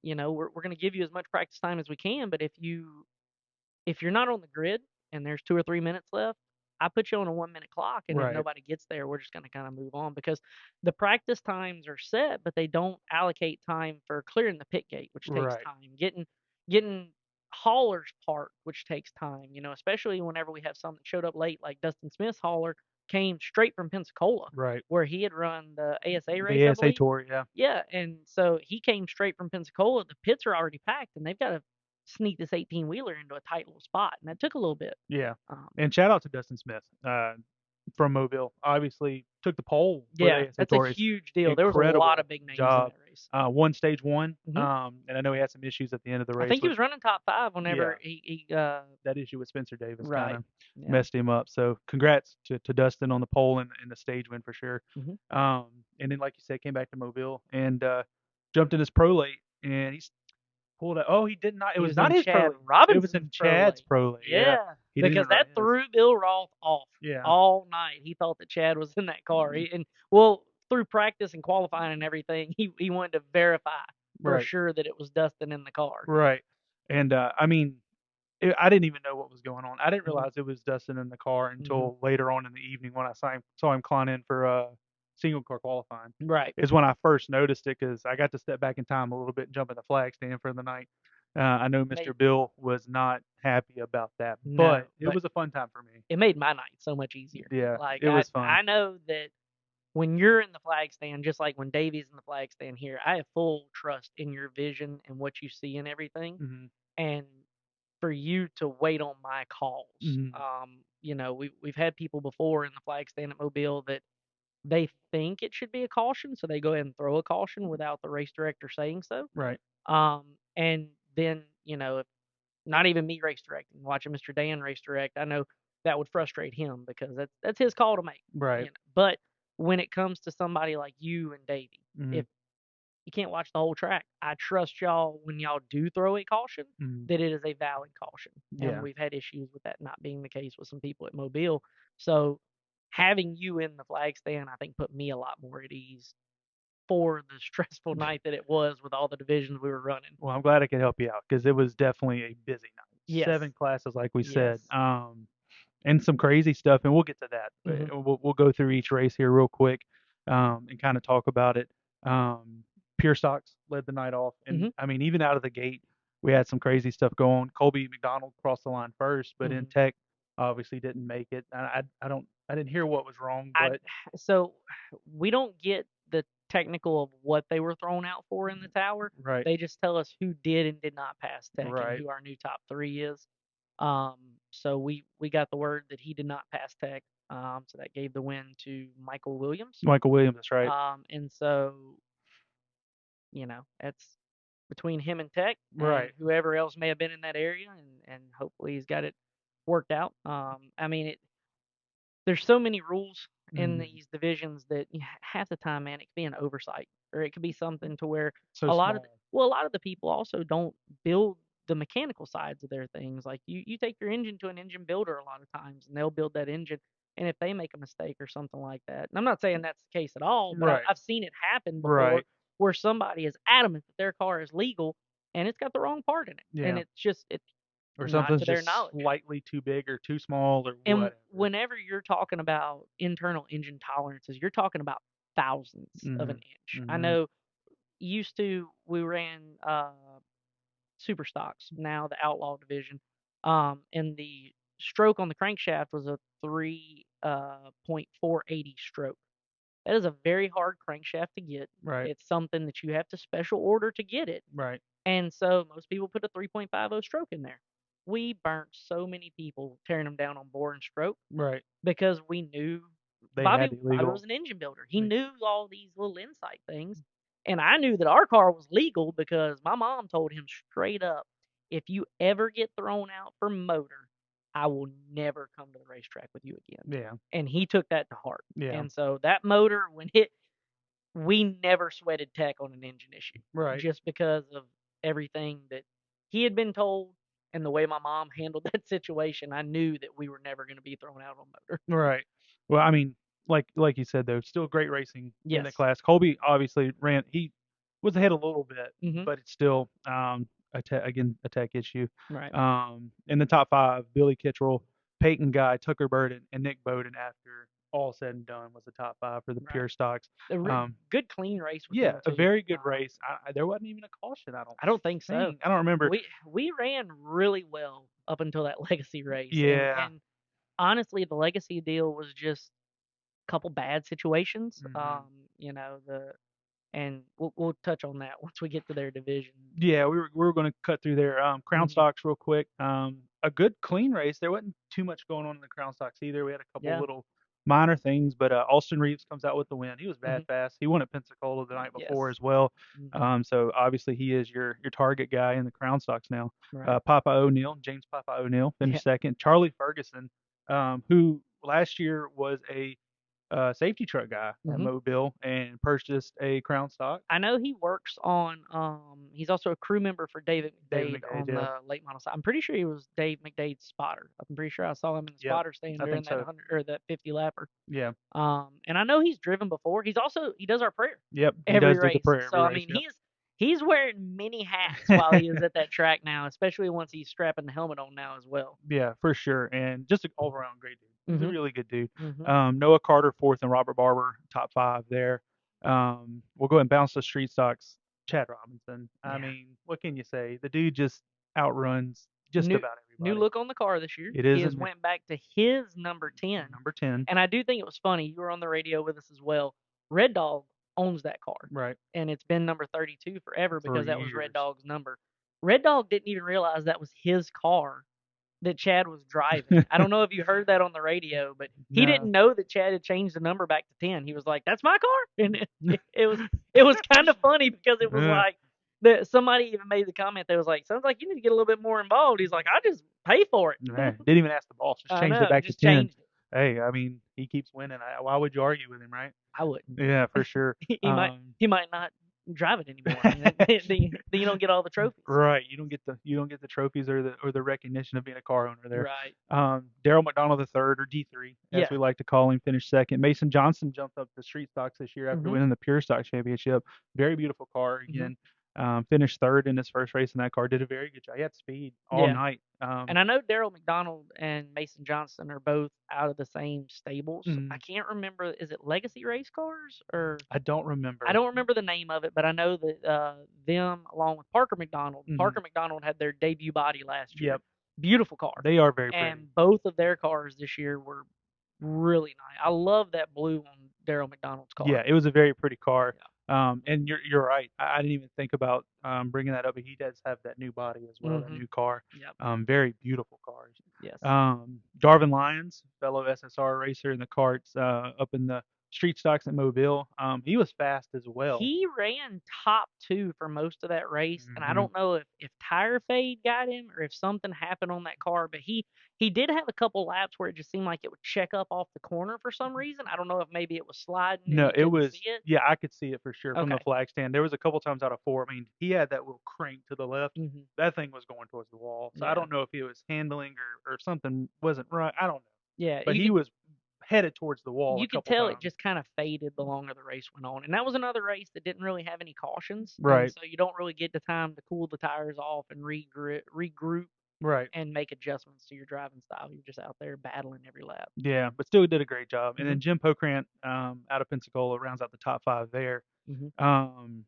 we're going to give you as much practice time as we can, but if you're not on the grid and there's 2 or 3 minutes left, I put you on a 1 minute clock, and if Right. nobody gets there, we're just going to kind of move on because the practice times are set, but they don't allocate time for clearing the pit gate, which takes Right. time, getting haulers parked, which takes time. Especially whenever we have some that showed up late, like Dustin Smith's hauler came straight from Pensacola, Right. where he had run the ASA race, The I ASA believe. tour, yeah. Yeah, and so he came straight from Pensacola. The pits are already packed, and they've got to sneak this 18 wheeler into a tight little spot, and that took a little bit. Yeah. Um, And shout out to Dustin Smith from Mobile. Obviously took the pole for yeah, the ASA that's a tour. It's huge deal. There was a lot of incredible big names job. in that race. Won stage one. Mhm. And I know he had some issues at the end of the race. I think he with was running top 5 whenever he that issue with Spencer Davis kind right. of Yeah. messed him up. So congrats to Dustin on the pole and the stage win for sure. Mhm. And then like you said, came back to Mobile and jumped in his pro late and he's pulled out. Oh, he did not. It He was was not in his pro Chad late. It was Robinson's in pro Chad's late. pro late. Yeah, He didn't because even run that his. threw Bill Roth off Yeah. all night. He thought that Chad was in that car. Well, through practice and qualifying and everything, he wanted to verify for Right. sure that it was Dustin in the car. Right. And I mean, I didn't even know what was going on. I didn't Mhm. realize it was Dustin in the car Mhm. until later on in the evening when I saw him climb in for single car qualifying. Right. Is when I first noticed it because I got to step back in time a little bit and jump in the flag stand for the night. I know Mr. Bill was not happy about that, No, but it but was a fun time for me. it made my night so much easier. Yeah, Like it was fun. I know that when you're in the flag stand, just like when Davey's in the flag stand here, I have full trust in your vision and what you see and everything. Mhm. And for you to wait on my calls. Mhm. We've had people before in the flag stand at Mobile that they think it should be a caution, so they go ahead and throw a caution without the race director saying so. Right. And then, if not even me race directing, watching Mr. Dan race direct, I know that would frustrate him because that's his call to make. Right. But when it comes to somebody like you and Davey, Mhm. if you can't watch the whole track, I trust y'all when y'all do throw a caution Mhm. that it is a valid caution. Yeah. And we've had issues with that not being the case with some people at Mobile. So having you in the flag stand, I think, put me a lot more at ease for the stressful night that it was with all the divisions we were running. Well, I'm glad I could help you out because it was definitely a busy night. Yes. 7 classes, like we said. Yes. and some crazy stuff, and we'll get to that. But Mhm. we'll go through each race here real quick, and kind of talk about it. Pure Stocks led the night off, and Mhm. I mean, even out of the gate, we had some crazy stuff going. Colby McDonald crossed the line first, but in Mhm. Tech, obviously didn't make it. I didn't hear what was wrong, I but so we don't get the technical of what they were thrown out for in the tower. right, They just tell us who did and did not pass Tech and right, who our new top 3 is. So we got the word that he did not pass Tech. So that gave the win to Michael Williams. Michael Williams, that's right, And so that's between him and Tech and right, whoever else may have been in that area, and hopefully he's got it worked out. I mean, there's so many rules in hmm these divisions that half the time, man, it could be an oversight, or it could be something to where so a lot of small, well, a lot of the people also don't build the mechanical sides of their things. Like you take your engine to an engine builder a lot of times, and they'll build that engine. And if they make a mistake or something like that, and I'm not saying that's the case at all, but right, I've seen it happen before right, where somebody is adamant that their car is legal and it's got the wrong part in it, and yeah, it's or not something's to their just knowledge. slightly too big or too small or And whatever. whenever you're talking about internal engine tolerances, you're talking about thousandths of hmm an inch. I hmm know used to we ran super stocks, now the outlaw division, and the stroke on the crankshaft was a 3.480 stroke. That is a very hard crankshaft to get. Right, It's something that you have to special order to get it. right. And so most people put a 3.50 stroke in there. We burnt so many people tearing them down on bore and stroke Right. because we knew They Bobby had the Bobby illegal. was an engine builder. He They, knew all these little insight things. And I knew that our car was legal because my mom told him straight up, if you ever get thrown out for motor, I will never come to the racetrack with you again. yeah. And he took that to heart. Yeah. And so that motor, we never sweated Tech on an engine issue Right. just because of everything that he had been told and the way my mom handled that situation. I knew that we were never going to be thrown out on motor. Right. Well, I mean, like you said though, still great racing in the Yes. class. Colby obviously ran. He was ahead a little bit, Mhm. but it's still a tech issue. Right. In the top five, Billy Kittrell, Peyton Guy, Tucker Burden, and Nick Bowden. After all said and done, was the top five for the Right. pure stocks. Good clean race with Yeah, him a too. very good race. There wasn't even a caution. I don't think so. I don't remember. We ran really well up until that legacy race. Yeah. And honestly, the legacy deal was just a couple bad situations. Mhm. And we'll touch on that once we get to their division. Yeah, we were going to cut through their Crown Mhm. Stocks real quick. A good clean race. There wasn't too much going on in the Crown Stocks either. We had a couple Yeah. little minor things, but Austin Reeves comes out with the win. He was bad Mhm. fast. He won at Pensacola the night before Yes. as well. Mhm. So obviously he is your target guy in the Crown Stocks now. Right. Papa O'Neill, James Papa O'Neill Yeah. finished second. Charlie Ferguson, who last year was a safety truck guy at Mhm. Mobile and purchased a Crown Stock. I know he works on. He's also a crew member for David David McDade McDade, on yeah. the late model side. I'm pretty sure he was Dave McDade's spotter. I'm pretty sure I saw him in the Yep, spotter stand I during think that so. 100 or that 50 lapper. Yeah. And I know he's driven before. He does our prayer Yep, he every does do the race. prayer So every I race. mean, Yep. he's wearing many hats while he is at that track now, especially once he's strapping the helmet on now as well. Yeah, for sure, and just an all-around great dude. He's a Mhm. really good dude. Mhm. Noah Carter fourth and Robert Barber top five there. We'll go ahead and bounce the street stocks. Chad Robinson. I Yeah. mean, what can you say? The dude just outruns just New about new everybody. look on the car this year. It He is has went back to his number 10. number 10. And I do think it was funny. You were on the radio with us as well. Red Dog owns that car, Right. and it's been number 32 forever For because that was Red years. Dog's number. Red Dog didn't even realize that was his car that Chad was driving. I don't know if you heard that on the radio, but he No. didn't know that Chad had changed the number back to 10. He was like, "That's my car," and it was kind of funny because it was Yeah. like that somebody even made the comment that was like, "Sounds like you need to get a little bit more involved." He's like, "I just pay for it." Man, didn't even ask the boss. Just I changed know, it back to just 10. changed it. Hey, I mean, he keeps winning. Why would you argue with him, right? I wouldn't. Yeah, for sure. He might not drive it anymore. And then you don't get all the trophies. Right. You don't get the trophies or the recognition of being a car owner there. Right. Daryl McDonald III or D3, as Yeah. we like to call him, finished second. Mason Johnson jumped up to street stocks this year after Mhm. winning the Pure Stock Championship. Very beautiful car again. Finished third in his first race in that car. Did a very good job. He had speed all Yeah. night. And I know Daryl McDonald and Mason Johnson are both out of the same stables. I Mhm. can't remember. Is it Legacy Race Cars or I don't remember. I don't remember the name of it, but I know that them along with Parker McDonald. Mhm. Parker McDonald had their debut body last year. Yep. Beautiful car. They are very pretty. And both of their cars this year were really nice. I love that blue on Daryl McDonald's car. Yeah, it was a very pretty car. And you're right. I didn't even think about bringing that up, but he does have that new body as well, that Mhm. new car. Yep. Very beautiful cars. Yes. Darvin Lyons, fellow SSR racer in the karts, up in the street stocks at Mobile. He was fast as well. He ran top 2 for most of that race, and I Mhm. don't know if tire fade got him or if something happened on that car, but he did have a couple laps where it just seemed like it would check up off the corner for some reason. I don't know if maybe it was sliding and No, he it couldn't was. see it. Yeah, I could see it for sure from the Okay. flag stand. There was a couple times out of 4. I mean, he had that little crank to the left. Mhm. That thing was going towards the wall. So I Yeah. don't know if he was handling or something wasn't right. I don't know. Yeah, But he was headed towards the wall a you could couple tell it times. just kind of faded the longer the race went on. And that was another race that didn't really have any cautions. And Right. so you don't really get the time to cool the tires off and regroup Right. and make adjustments to your driving style. You're just out there battling every lap. Yeah, but still did a great job. And Mhm. then Jim Pokrant, out of Pensacola, rounds out the top 5 there. Mhm.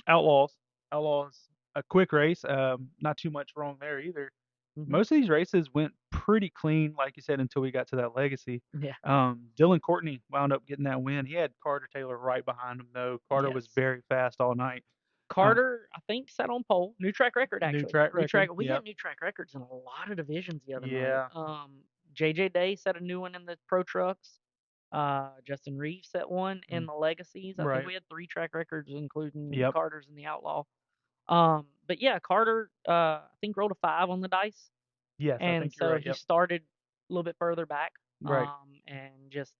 Outlaws, a quick race. Not too much wrong there either. Mhm. Most of these races went pretty clean, like you said, until we got to that Legacy. Yeah. Dylan Courtney wound up getting that win. He had Carter Taylor right behind him, though. Carter was Yes. very fast all night. Carter, I think, set on pole. New track record, actually. New track record. We Yep. had new track records in a lot of divisions the other Yeah. night. JJ Day set a new one in the Pro Trucks. Justin Reeves set one in the Legacies. I Right. think we had 3 track records, including Yep. Carter's and the Outlaw. But yeah, Carter, I think rolled a 5 on the dice. Yes, I And think so you're right. he Yep. started a little bit further back. Right. And just,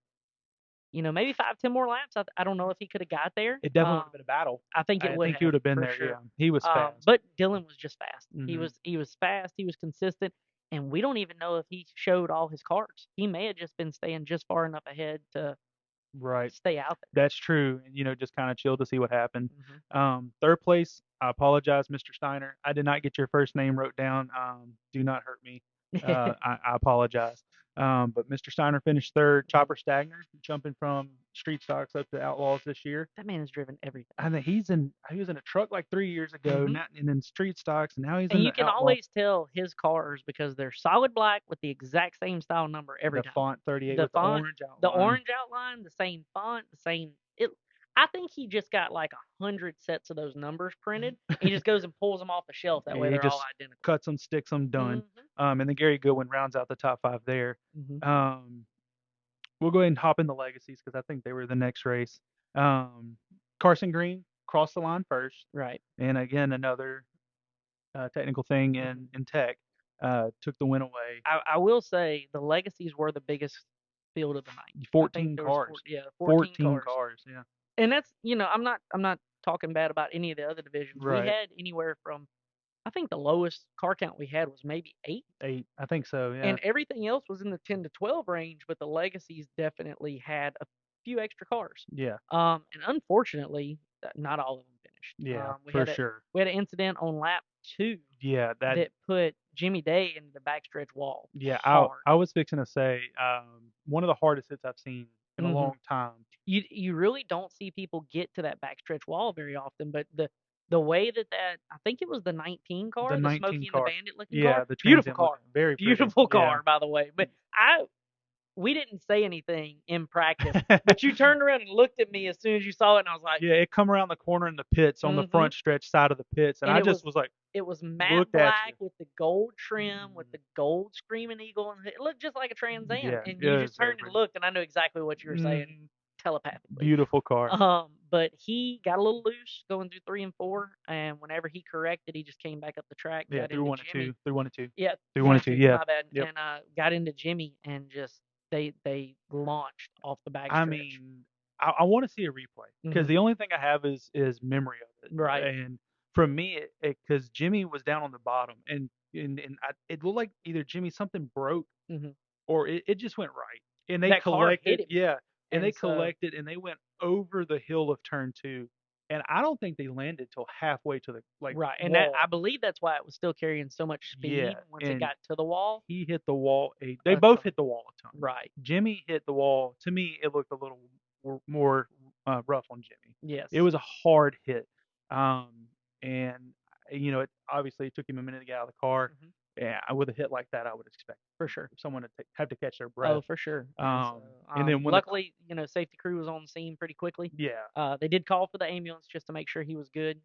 maybe 5-10 more laps. I don't know if he could have got there. It definitely would have been a battle. I think it I would think have. he would have been for there. sure. Yeah, he was fast. But Dylan was just fast. He Mhm. was fast. He was consistent, and we don't even know if he showed all his cards. He may have just been staying just far enough ahead to Right. stay out there. That's true. And just kind of chill to see what happened. Mhm. Third place, I apologize, Mr. Steiner. I did not get your first name wrote down. Do not hurt me. I apologize. But Mr. Steiner finished third. Chopper Stagner jumping from street stocks up to Outlaws this year. That man has driven everything. I think he was in a truck like 3 years ago, Mhm. and in street stocks, and now he's And in you the can Outlaw. always tell his cars because they're solid black with the exact same style number every The time. font 38 The with font, the orange outline. The orange outline, the same font, the same. I think he just got like 100 sets of those numbers printed. He just goes and pulls them off the shelf. That way He they're all just identical. cuts them, sticks them, done. Mhm. And then Gary Goodwin rounds out the top 5 there. Mhm. We'll go ahead and hop in the legacies because I think they were the next race. Carson Green crossed the line first, Right. and again another technical thing in tech took the win away. I will say the legacies were the biggest field of the night. I think 14 there was cars. 14 cars. cars. Yeah. And that's I'm not talking bad about any of the other divisions. Right. We had anywhere from I think the lowest car count we had was maybe 8. 8, I think so. Yeah. And everything else was in the 10 to 12 range, but the legacies definitely had a few extra cars. Yeah. And unfortunately, not all of them finished. Yeah. We For had sure. We had an incident on lap 2 Yeah. that put Jimmy Day into the backstretch wall. Yeah. hard. I was fixing to say one of the hardest hits I've seen in a Mhm. long time. You really don't see people get to that backstretch wall very often, but the way that I think it was the 19 car, The the 19 Smokey and the car. Bandit looking Yeah. car. The Beautiful Trans Am car. looking very pretty. Beautiful Yeah. car, by the way. But we didn't say anything in practice, but you turned around and looked at me as soon as you saw it, and I was like, Yeah, it come around the corner in the pits on the Mhm. front stretch side of the pits, and And I it just was- was like, it was matte looked at black you. with the gold trim, with the gold screaming eagle, and it looked just like a Trans Am. Yeah, And yeah, you it just was very turned and pretty. looked, and I knew exactly what you were saying Mhm. telepathically. Beautiful car. But he got a little loose going through 3 and 4, and whenever he corrected, he just came back up the track. Yeah, got through into 1 and Jimmy. 2. Through 1 and 2. Yeah, Through 1 and 2. Yeah. my bad. Yep. And got into Jimmy and just they launched off the back I stretch. mean, I want to see a replay because Mhm. the only thing I have is memory of it. Right. And for me, because Jimmy was down on the bottom, and it looked like either Jimmy something broke Mhm. or it just went right, and they That car hit collected. him. Yeah, and they And so- collected and they went over the hill of turn 2, and I don't think they landed till halfway to the Right, and wall. I believe that's why it was still carrying so much speed Yeah, once it and got to the wall. he hit the wall. They A both ton. hit the wall a ton. Right. Jimmy hit the wall. To me, it looked a little more rough on Jimmy. Yes. It was a hard hit, and it obviously took him a minute to get out of the car. Mhm. Yeah, with a hit like that, I would expect For sure. someone to have to catch their Oh, breath. for sure. And then when luckily, safety crew was on the scene pretty quickly. yeah, They did call for the ambulance just to make sure he was good.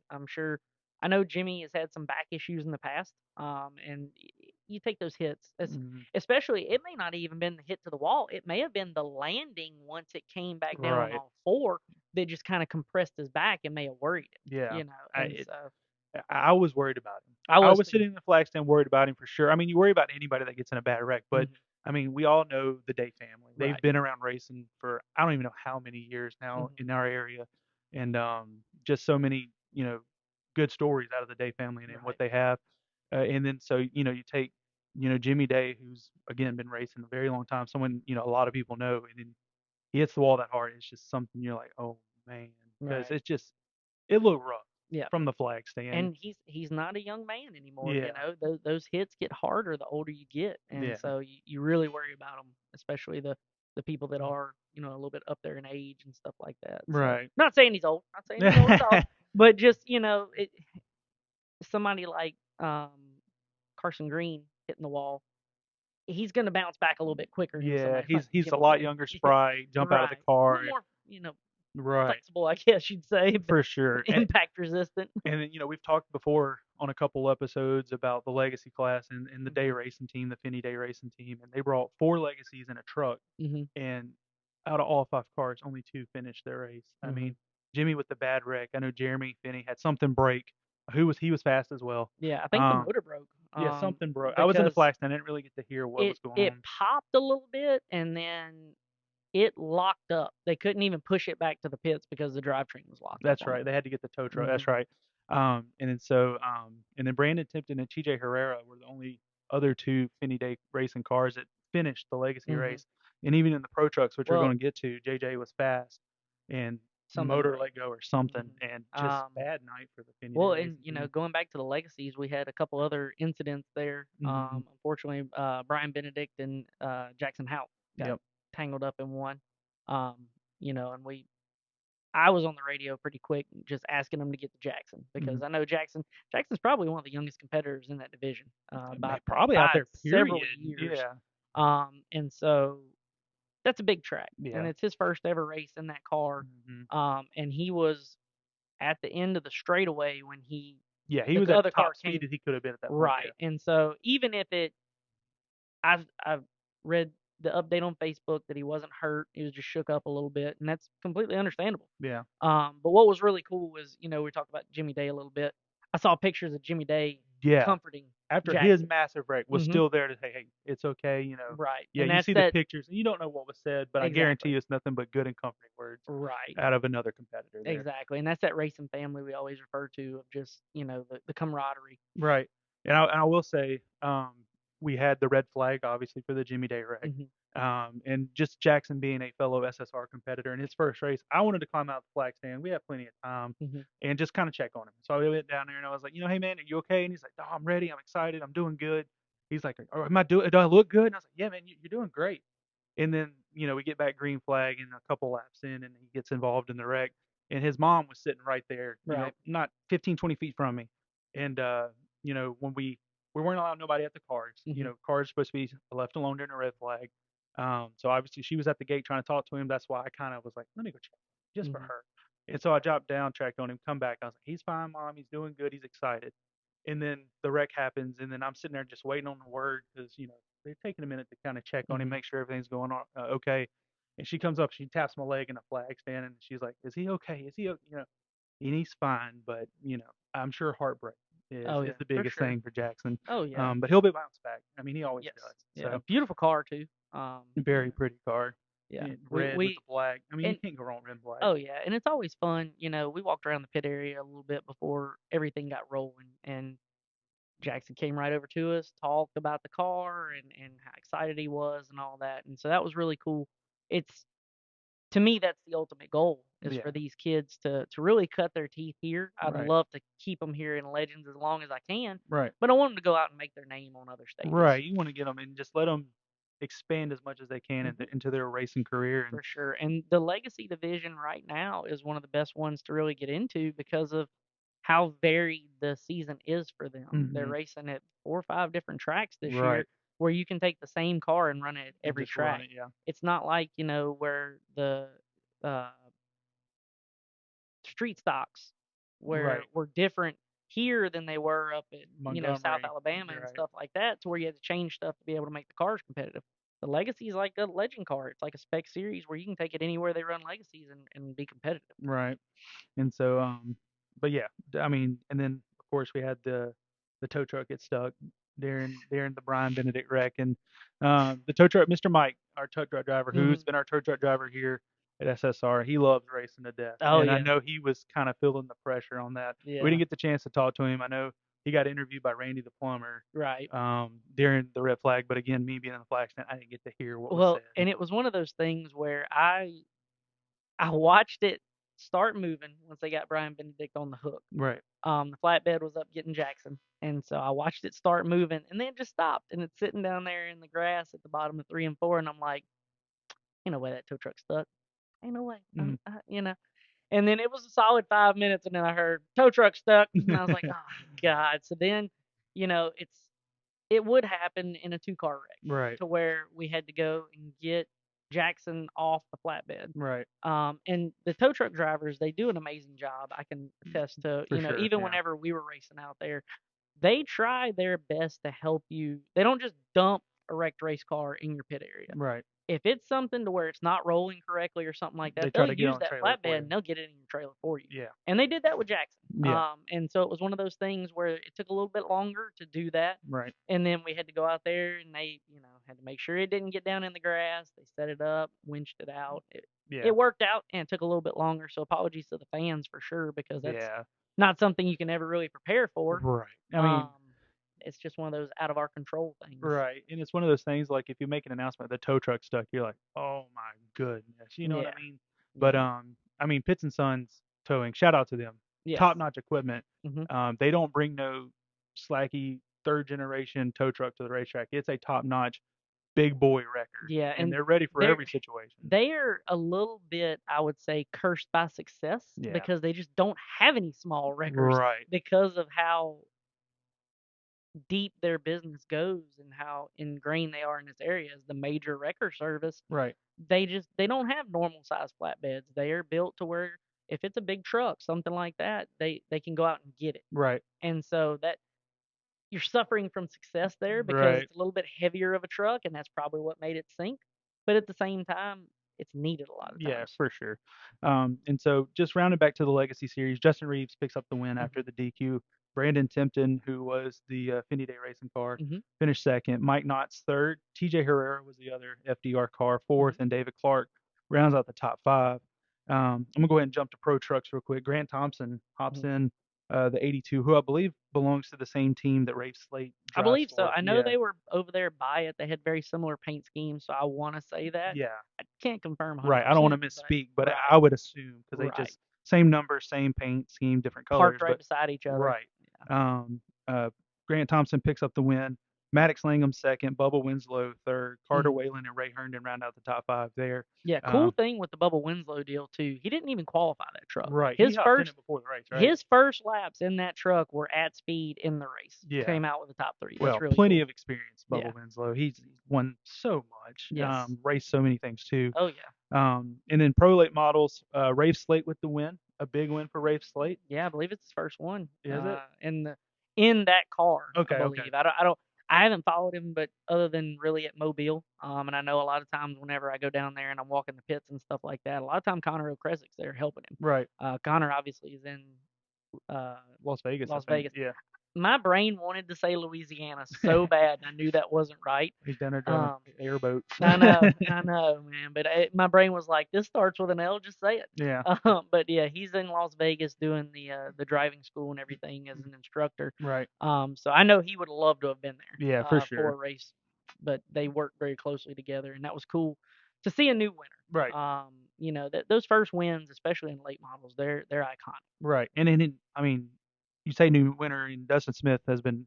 I know Jimmy has had some back issues in the past. And you take those hits, mhm, especially it may not even been the hit to the wall. It may have been the landing once it came back down on right, all four that just kind of compressed his back and may have worried it. yeah. And so I was worried about him. I I was was too. sitting in the flag stand worried about him for sure. I mean, you worry about anybody that gets in a bad wreck, but Mhm. I mean, we all know the Day family. They've Right. been around racing for I don't even know how many years now Mhm. in our area, and just so many good stories out of the Day family and what Right. they have. And then so you take Jimmy Day, who's again been racing a very long time, someone a lot of people know, and then he hits the wall that hard. It's just something you're like, oh man, because Right. it looked rough Yeah. from the flag stand. And he's not a young man anymore. Yeah. Those hits get harder the older you get, and Yeah. so you really worry about them, especially the people that are a little bit up there in age and stuff like that. So, Right. not saying he's old, not saying he's old at all, but just somebody like Carson Green hitting the wall, he's going to bounce back a little bit quicker than Yeah, somebody like he's a Jimmy lot Day. younger, spry, jump out of the Right. A car. little more, Right, flexible, I guess you'd say, but for sure. And impact resistant. and then, we've talked before on a couple episodes about the legacy class and the day racing team, the Finney Day racing team, and they brought 4 legacies in a truck, Mm-hmm. and out of all 5 cars, only 2 finished their race. I mean, Jimmy with the bad wreck. I know Jeremy Finney had something break. He was fast as well. Yeah, I think the motor broke. Yeah, something broke. I was in the Because flag stand. I didn't really get to hear what was going it on. popped a little bit and then it locked up. They couldn't even push it back to the pits because the drivetrain was locked up That's on right. it. They had to get the tow truck. Mhm. That's right. And then Brandon Tipton and TJ Herrera were the only other 2 Finney Day racing cars that finished the legacy Mhm. race. And even in the pro trucks, which we're Well, going to get to, JJ was fast and something motor broke. let go or something, Mhm. and just bad night for the Finney Day Well, racing and team. going back to the legacies, we had a couple other incidents there. Mhm. Unfortunately, Brian Benedict and Jackson Hout got Yep. tangled up in one. And I was on the radio pretty quick, just asking them to get to Jackson because Mhm. I know Jackson's probably one of the youngest competitors in that division, Probably out by there. several Period. years. Yeah. And so that's a big track, and Yeah. it's his first ever race in that car. Mhm. And he was at the end of the straightaway when Yeah, he the was at other car top speed came that he could have been at that point. right. And so even if I've read the update on Facebook that he wasn't hurt, he was just shook up a little bit, and that's completely understandable. Yeah. But what was really cool was, we talked about Jimmy Day a little bit. I saw pictures of Jimmy Day Yeah. comforting After his Jackson. massive wreck, was Mhm. still there to say, "Hey, it's okay," Right. Yeah, And you that's see the that pictures and you don't know what was said, but I guarantee exactly. you it's nothing but good and comforting words Right. out of another competitor there. Exactly. And that's that racing family we always refer to of just, the camaraderie. Right. And I will say, we had the red flag obviously for the Jimmy Day wreck. Mhm. And just Jackson being a fellow SSR competitor in his first race, I wanted to climb out the flag stand. We have plenty of time Mhm. and just kind of check on him. So I went down there and I was like, hey man, are you okay? And he's like, oh, I'm ready. I'm excited. I'm doing good. He's like, oh, do I look good? And I was like, yeah, man, you're doing great. And then, we get back green flag and a couple laps in and he gets involved in the wreck. And his mom was sitting right there, Right. not 15, 20 feet from me. And, when we weren't allowed nobody at the cars, Mhm. cars are supposed to be left alone during a red flag. So obviously she was at the gate trying to talk to him. That's why I kind of was like, let me go check just for Mhm. her. And so I dropped down, tracked on him, come back. I was like, he's fine, mom. He's doing good. He's excited. And then the wreck happens, and then I'm sitting there just waiting on the word because they're taking a minute to kind of check on him, Mhm. make sure everything's going on okay. And she comes up, she taps my leg in a flag stand, and she's like, "Is he okay? Is he and he's fine, but I'm sure heartbreak Oh is yeah, the for biggest sure. thing for Jackson. Oh yeah. But he'll be bounced back. I mean, he always Yes. does. Yeah. So Beautiful car too. very pretty car, Yeah. red with We the black. I mean, you and can't go wrong with red and black. oh yeah, and it's always fun. We walked around the pit area a little bit before everything got rolling, and Jackson came right over to us, talked about the car and how excited he was and all that. And so that was really cool. It's To me that's the ultimate goal is Yeah. for these kids to really cut their teeth here. I'd Right. love to keep them here in Legends as long as I can, Right. but I want them to go out and make their name on other stages. Right. You want to get them and just let them expand as much as they can Mhm. into their racing career. And For sure. And the legacy division right now is one of the best ones to really get into because of how varied the season is for them. They're Mhm. racing at 4 or 5 different tracks this year Right. where you can take the same car and run it at And every just run track. it. Yeah. It's not like, where the uh, street stocks Right. were different here than they were up in, South Montgomery. Alabama and Right. stuff like that, to where you had to change stuff to be able to make the cars competitive. The Legacy is like a legend car. It's like a spec series where you can take it anywhere they run Legacies and be competitive. Right. And so, but yeah, I mean, and then of course we had the tow truck get stuck during the Brian Benedict wreck, and the tow truck, Mr. Mike, our tow truck driver, who's Mhm. been our tow truck driver here at SSR, he loves racing to death, Oh, and I yeah. know he was kind of feeling the pressure on that. We Yeah. didn't get the chance to talk to him. I know he got interviewed by Randy the plumber Right. during the red flag, but again, me being in the flag stand, I didn't get to hear what was Well, said. and it was one of those things where I watched it start moving once they got Brian Benedict on the hook. Right. The flatbed was up getting Jackson, and so I watched it start moving, and then it just stopped, and it's sitting down there in the grass at the bottom of 3 and 4, and I'm like, ain't no way that tow truck's stuck. Ain't no way. Mm. And then it was a solid 5 minutes, and then I heard tow truck stuck, and I was like, oh God. So then, it would happen in a 2-car wreck Right. to where we had to go and get Jackson off the flatbed. Right. And the tow truck drivers, they do an amazing job. I can attest to, For sure. even Yeah. whenever we were racing out there, they try their best to help you. They don't just dump a wrecked race car in your pit area. Right. If it's something to where it's not rolling correctly or something like They that, try they'll to get on use a that trailer for flatbed you. and they'll get it in your trailer for you. Yeah. And they did that with Jackson. Yeah. And so it was one of those things where it took a little bit longer to do that. Right. And then we had to go out there and they, had to make sure it didn't get down in the grass. They set it up, winched it out. Yeah. It worked out and it took a little bit longer. So apologies to the fans for sure, because that's Yeah. not something you can ever really prepare for. Right. I mean, it's just one of those out of our control things. right. And it's one of those things like if you make an announcement, the tow truck stuck, you're like, oh my goodness. You know what I Yeah. mean? But I mean, Pitts and Sons Towing, shout out to them. Yes. Top notch equipment. Mhm. They don't bring no slacky third generation tow truck to the racetrack. It's a top notch big boy record. Yeah, And and they're ready for they're every situation. they're a little bit, I would say, cursed by success Yeah. because they just don't have any small wreckers Right. because of how deep their business goes and how ingrained they are in this area as the major wrecker service. Right. They don't have normal size flatbeds. They are built to where if it's a big truck, something like that, they can go out and get it. Right. And so that you're suffering from success there because Right. it's a little bit heavier of a truck, and that's probably what made it sink. But at the same time, it's needed a lot of times. Yeah, for sure. And so just rounding back to the Legacy Series, Justin Reeves picks up the win after the DQ. Brandon Timpton, who was the Finny Day Racing car, finished second. Mike Knotts third. TJ Herrera was the other FDR car fourth, and David Clark rounds out the top five. I'm gonna go ahead and jump to Pro Trucks real quick. Grant Thompson hops in the 82, who I believe belongs to the same team that Rafe Slate I drives believe so. for. I know Yeah. they were over there by it. They had very similar paint schemes, so I want to say that. Yeah. I can't confirm 100%. Right. I don't want to misspeak, but I would assume because they just same number, same paint scheme, different colors. Parked right beside each other. Right. Yeah. Grant Thompson picks up the win. Maddox Langham second. Bubba Winslow third. Carter Whalen and Ray Herndon round out the top five there. Yeah. Cool thing with the Bubba Winslow deal too. He didn't even qualify that truck. Right. His he hopped first in it before the race. Right. His first laps in that truck were at speed in the race. Yeah. Came out with the top three. Well, That's really plenty cool. of experience, Bubba Yeah. Winslow. He's won so much. Yes. Raced so many things too. Oh yeah. And then Pro Late Models, Rafe Slate with the win. A big win for Rafe Slate. Yeah, I believe it's his first one. Is it? In that car? Okay. I believe. I haven't followed him, but other than really at Mobile, and I know a lot of times whenever I go down there and I'm walking the pits and stuff like that, a lot of time Connor O'Kresik's there helping him. Right. Connor obviously is in Las Vegas. Las I think. Vegas. Yeah. My brain wanted to say Louisiana so bad, and I knew that wasn't right. He's down there driving airboat. I know, man. But my brain was like, this starts with an L. Just say it. Yeah. But yeah, he's in Las Vegas doing the driving school and everything as an instructor. Right. So I know he would love to have been there. Yeah, for For sure. a race, but they worked very closely together, and that was cool to see a new winner. Right. Those first wins, especially in late models, they're iconic. Right. And then, I mean, you say new winner, and Dustin Smith has been,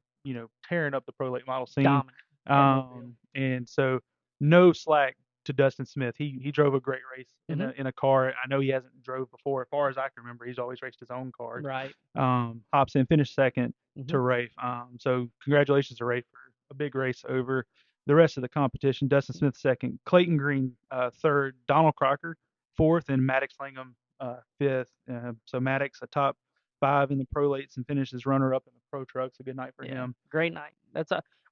tearing up the pro late model scene. Dominant at Mobile. And so no slack to Dustin Smith. He drove a great race in a car. I know he hasn't drove before. As far as I can remember, he's always raced his own cars. Right. Hops in, finished second to Mhm. Rafe. So congratulations to Rafe for a big race over the rest of the competition. Dustin Smith second, Clayton Green third, Donald Crocker fourth, and Maddox Langham fifth. So Maddox a top 5 in the pro lates and finishes runner up in the pro trucks. A good night for him. Great night.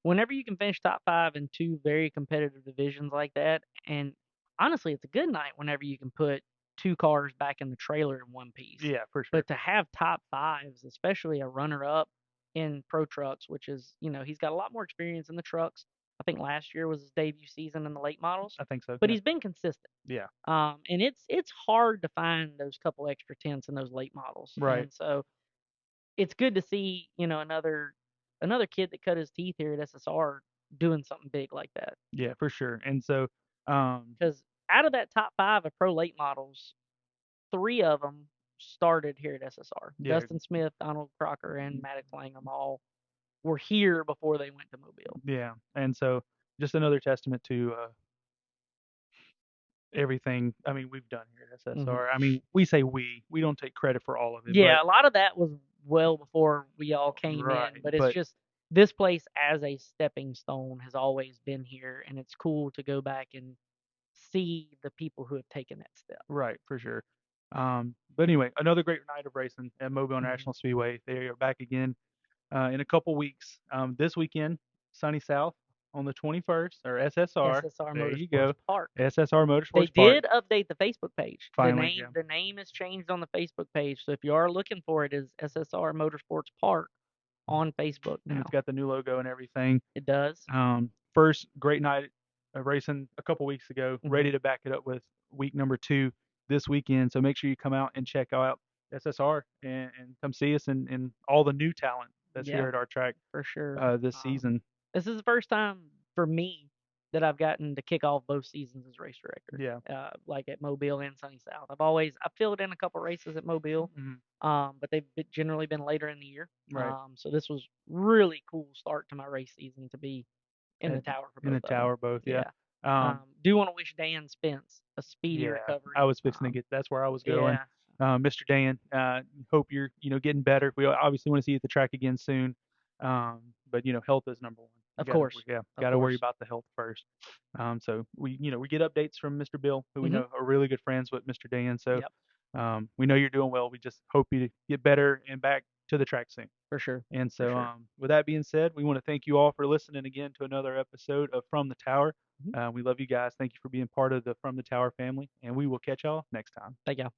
Whenever you can finish top 5 in 2 very competitive divisions like that, and honestly, it's a good night whenever you can put 2 cars back in the trailer in one piece. Yeah, for sure. But to have top 5s, especially a runner up in pro trucks, which is, he's got a lot more experience in the trucks. I think last year was his debut season in the late models, I think so. but yeah. he's been consistent. Yeah. And it's hard to find those couple extra tenths in those late models. Right. And so it's good to see, another kid that cut his teeth here at SSR doing something big like that. Yeah, for sure. And so, Because out of that top 5 of pro late models, 3 of them started here at SSR. Yeah. Dustin Smith, Donald Crocker, and Maddox Langham all were here before they went to Mobile. yeah, and so just another testament to everything. I mean, we've done here at SSR. I mean, we say we don't take credit for all of it. Yeah, a lot of that was well before we all came Right, in, but it's but- just this place as a stepping stone has always been here, and it's cool to go back and see the people who have taken that step. Right, for sure. But anyway, another great night of racing at Mobile Mhm. National Speedway. They are back again in a couple weeks. This weekend, Sunny South on the 21st, or SSR. SSR There Motorsports you go. Park. SSR They Motorsports Park. did update the Facebook page. Finally, yeah. The name is changed on the Facebook page, so if you are looking for it, is SSR Motorsports Park on Facebook And now. it's got the new logo and everything. It does. First great night of racing a couple weeks ago. Mhm. Ready to back it up with week number 2 this weekend. So make sure you come out and check out SSR and come see us and all the new talent that's Yeah. here at our track For sure. this season. This is the first time for me that I've gotten to kick off both seasons as race director. Yeah. Like at Mobile and Sunny South. I've filled in a couple races at Mobile, Mhm. but they've generally been later in the year. Right. So this was really cool start to my race season to be in the tower for both In the of them. tower, both. Yeah. Do want to wish Dan Spence a speedy Yeah, recovery. I was fixing to get. That's where I was going. Yeah. Mr. Dan, hope you're getting better. We obviously want to see you at the track again soon. But health is number one. Of course. Yeah, Of got to worry course. about the health first. So we get updates from Mr. Bill, who we Mhm. know are really good friends with Mr. Dan. So Yep. we know you're doing well. We just hope you to get better and back to the track soon. For sure. And so, sure. with that being said, we want to thank you all for listening again to another episode of From the Tower. Mhm. We love you guys. Thank you for being part of the From the Tower family, and we will catch y'all next time. Thank y'all.